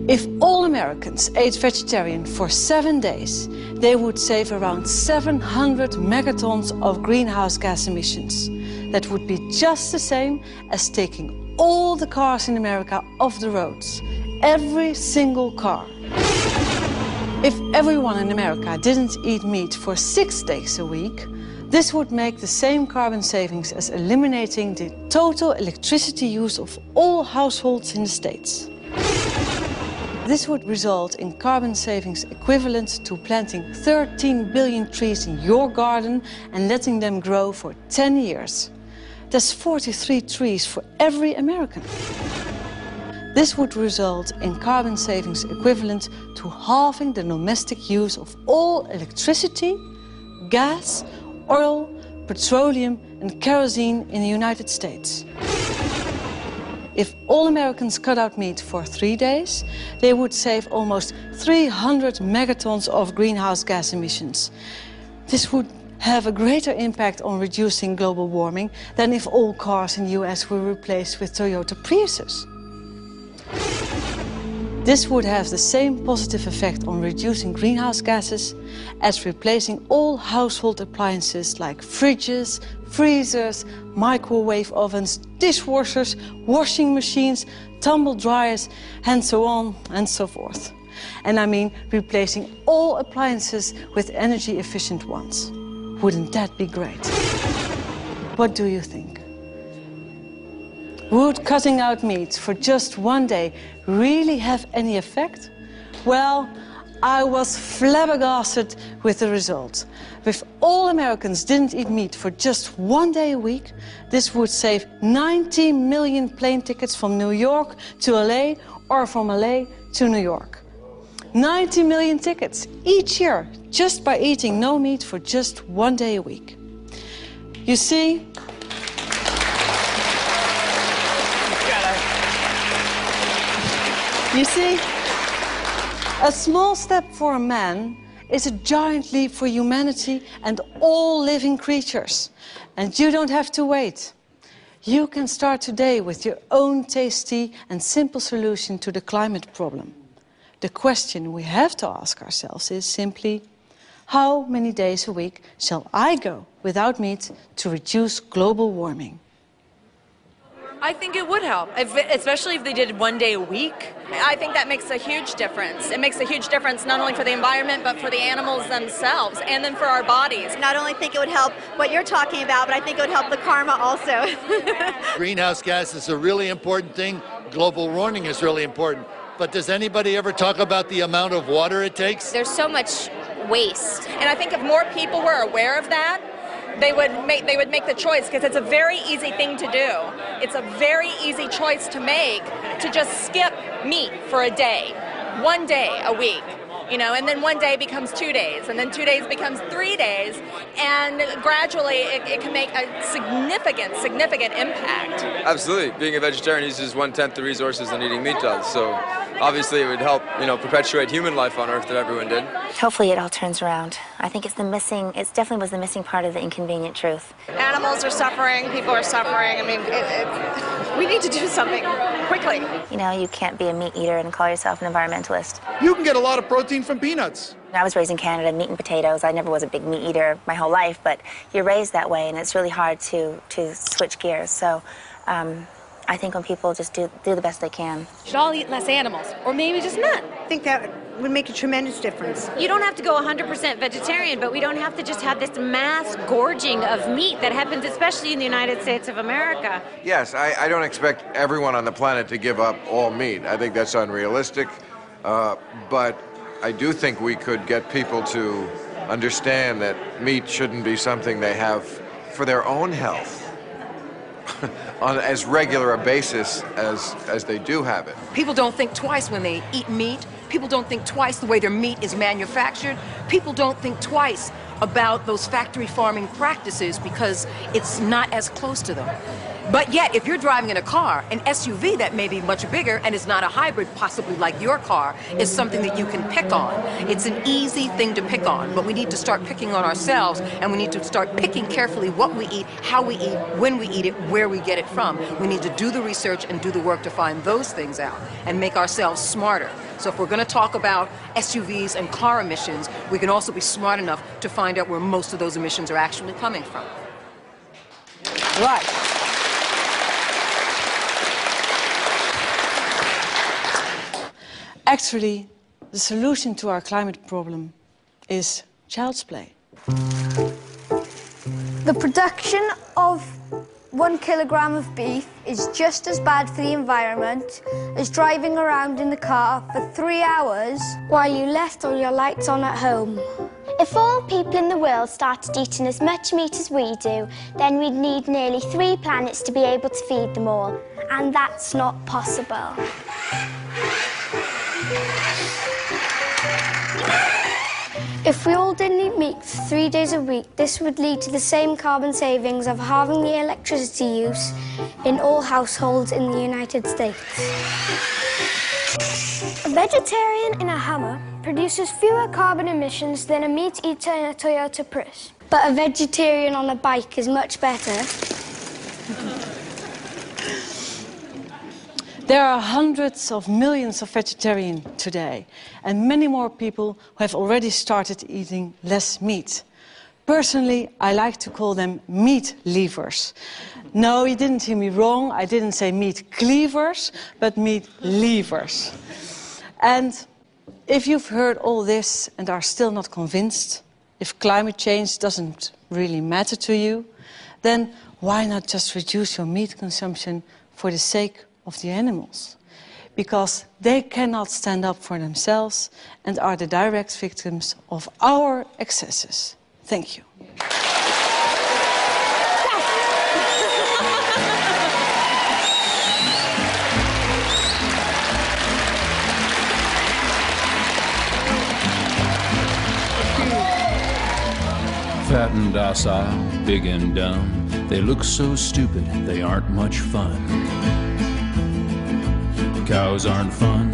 If all Americans ate vegetarian for 7 days, they would save around 700 megatons of greenhouse gas emissions. That would be just the same as taking all the cars in America off the roads. Every single car. If everyone in America didn't eat meat for 6 days a week, this would make the same carbon savings as eliminating the total electricity use of all households in the States. This would result in carbon savings equivalent to planting 13 billion trees in your garden and letting them grow for 10 years. That's 43 trees for every American. This would result in carbon savings equivalent to halving the domestic use of all electricity, gas, oil, petroleum and kerosene in the United States. If all Americans cut out meat for 3 days, they would save almost 300 megatons of greenhouse gas emissions. This would have a greater impact on reducing global warming than if all cars in the US were replaced with Toyota Priuses. This would have the same positive effect on reducing greenhouse gases as replacing all household appliances like fridges, freezers, microwave ovens, dishwashers, washing machines, tumble dryers, and so on and so forth. And I mean replacing all appliances with energy-efficient ones. Wouldn't that be great? What do you think? Would cutting out meat for just 1 day really have any effect? Well, I was flabbergasted with the result. If all Americans didn't eat meat for just 1 day a week, this would save 90 million plane tickets from New York to LA or from LA to New York. 90 million tickets each year just by eating no meat for just 1 day a week. You see, a small step for a man is a giant leap for humanity and all living creatures. And you don't have to wait. You can start today with your own tasty and simple solution to the climate problem. The question we have to ask ourselves is simply, how many days a week shall I go without meat to reduce global warming? I think it would help, especially if they did 1 day a week. I think that makes a huge difference. It makes a huge difference not only for the environment, but for the animals themselves, and then for our bodies. Not only think it would help what you're talking about, but I think it would help the karma also. Greenhouse gas is a really important thing. Global warming is really important. But does anybody ever talk about the amount of water it takes? There's so much waste. And I think if more people were aware of that, they would make the choice, because it's a very easy thing to do. It's a very easy choice to make, to just skip meat for a day, 1 day a week, you know, and then 1 day becomes 2 days, and then 2 days becomes 3 days, and gradually it can make a significant impact. Absolutely. Being a vegetarian uses 1/10 the resources than eating meat does, so obviously it would help, you know, perpetuate human life on Earth if everyone did. Hopefully it all turns around. I think it definitely was the missing part of the inconvenient truth. Animals are suffering, people are suffering. I mean, we need to do something quickly. You know, you can't be a meat eater and call yourself an environmentalist. You can get a lot of protein from peanuts. I was raised in Canada, meat and potatoes. I never was a big meat eater my whole life, but you're raised that way, and it's really hard to switch gears. So I think when people just do the best they can. Should all eat less animals, or maybe just none. I think that would make a tremendous difference. You don't have to go 100% vegetarian, but we don't have to just have this mass gorging of meat that happens especially in the United States of America. Yes, I don't expect everyone on the planet to give up all meat. I think that's unrealistic, but I do think we could get people to understand that meat shouldn't be something they have for their own health on as regular a basis as they do have it. People don't think twice when they eat meat. People don't think twice the way their meat is manufactured. People don't think twice about those factory farming practices because it's not as close to them. But yet, if you're driving in a car, an SUV that may be much bigger and is not a hybrid, possibly like your car, is something that you can pick on. It's an easy thing to pick on, but we need to start picking on ourselves, and we need to start picking carefully what we eat, how we eat, when we eat it, where we get it from. We need to do the research and do the work to find those things out and make ourselves smarter. So if we're going to talk about SUVs and car emissions, we can also be smart enough to find out where most of those emissions are actually coming from. Right. Actually, the solution to our climate problem is child's play. The production of 1 kilogram of beef is just as bad for the environment as driving around in the car for 3 hours while you left all your lights on at home. If all people in the world started eating as much meat as we do, then we'd need nearly 3 planets to be able to feed them all. And that's not possible. If we all didn't eat meat for 3 days a week, this would lead to the same carbon savings of halving the electricity use in all households in the United States. A vegetarian in a Hummer produces fewer carbon emissions than a meat eater in a Toyota Prius. But a vegetarian on a bike is much better. There are hundreds of millions of vegetarians today, and many more people who have already started eating less meat. Personally, I like to call them meat leavers. No, you didn't hear me wrong. I didn't say meat cleavers, but meat leavers. And if you've heard all this and are still not convinced, if climate change doesn't really matter to you, then why not just reduce your meat consumption for the sake of the animals? Because they cannot stand up for themselves and are the direct victims of our excesses. Thank you. Fat and docile, big and dumb, they look so stupid, they aren't much fun. Cows aren't fun.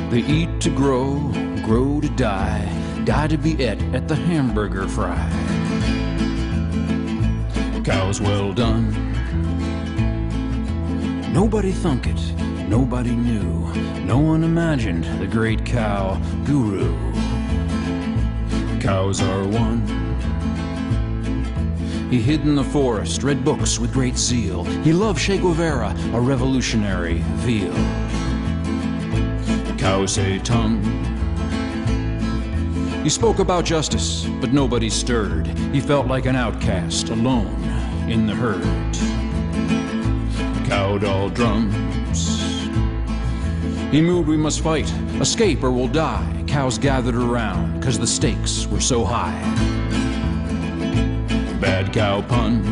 They eat to grow, grow to die, die to be et at the hamburger fry. Cows well done. Nobody thunk it, nobody knew, no one imagined the great cow guru. Cows are one. He hid in the forest, read books with great zeal. He loved Che Guevara, a revolutionary veal. Cows say tongue. He spoke about justice, but nobody stirred. He felt like an outcast, alone in the herd. Cow doll drums. He moved, we must fight, escape or we'll die. Cows gathered around, 'cause the stakes were so high. Bad cow pun.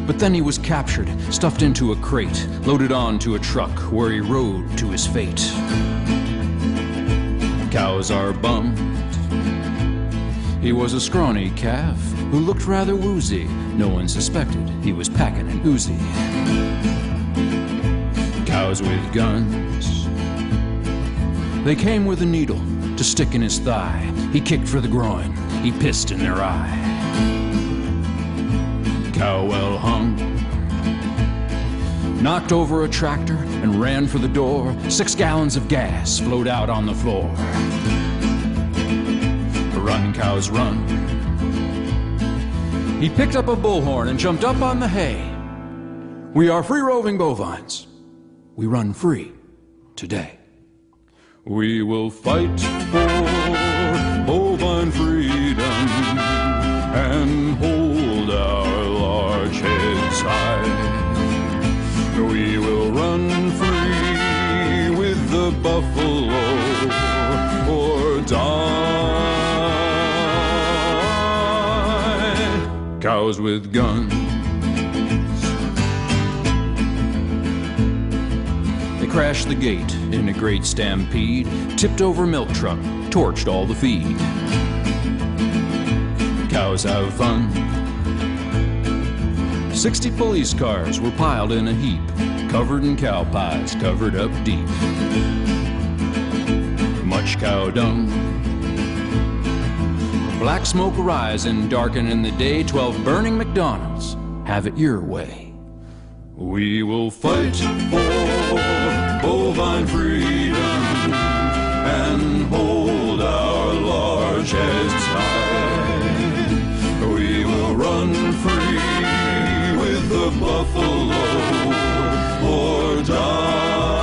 But then he was captured, stuffed into a crate, loaded onto a truck where he rode to his fate. Cows are bummed. He was a scrawny calf who looked rather woozy. No one suspected he was packing an Uzi. Cows with guns. They came with a needle to stick in his thigh. He kicked for the groin. He pissed in their eye. Cow well hung. Knocked over a tractor and ran for the door. 6 gallons of gas flowed out on the floor. Run, cows, run. He picked up a bullhorn and jumped up on the hay. We are free-roving bovines. We run free today. We will fight for bovine freedom and hold our large heads high. We will run free with the buffalo or die. Cows with guns. They crashed the gate in a great stampede, tipped over milk truck, torched all the feed. Cows have fun. 60 police cars were piled in a heap, covered in cow pies, covered up deep. Much cow dung. Black smoke rising, darkening the day. 12 burning McDonald's. Have it your way. We will fight for bovine freedom and hold our large heads high. We will run free with the buffalo or die.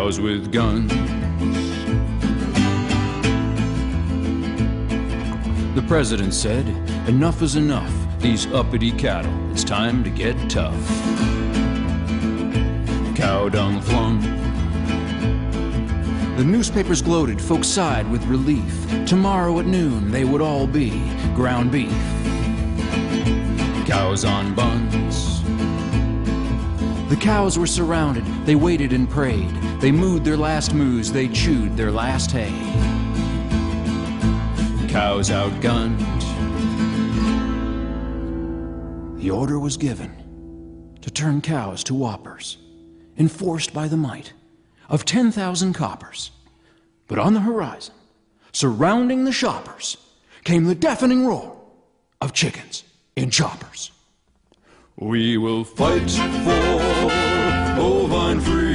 cows with guns. The president said, enough is enough, these uppity cattle, it's time to get tough. Cow dung flung. The newspapers gloated, folks sighed with relief. Tomorrow at noon they would all be ground beef. Cows on buns. The cows were surrounded, they waited and prayed. They mooed their last moos, they chewed their last hay. Cows outgunned. The order was given to turn cows to whoppers, enforced by the might of 10,000 coppers. But on the horizon, surrounding the shoppers, came the deafening roar of chickens in choppers. We will fight for bovine freedom.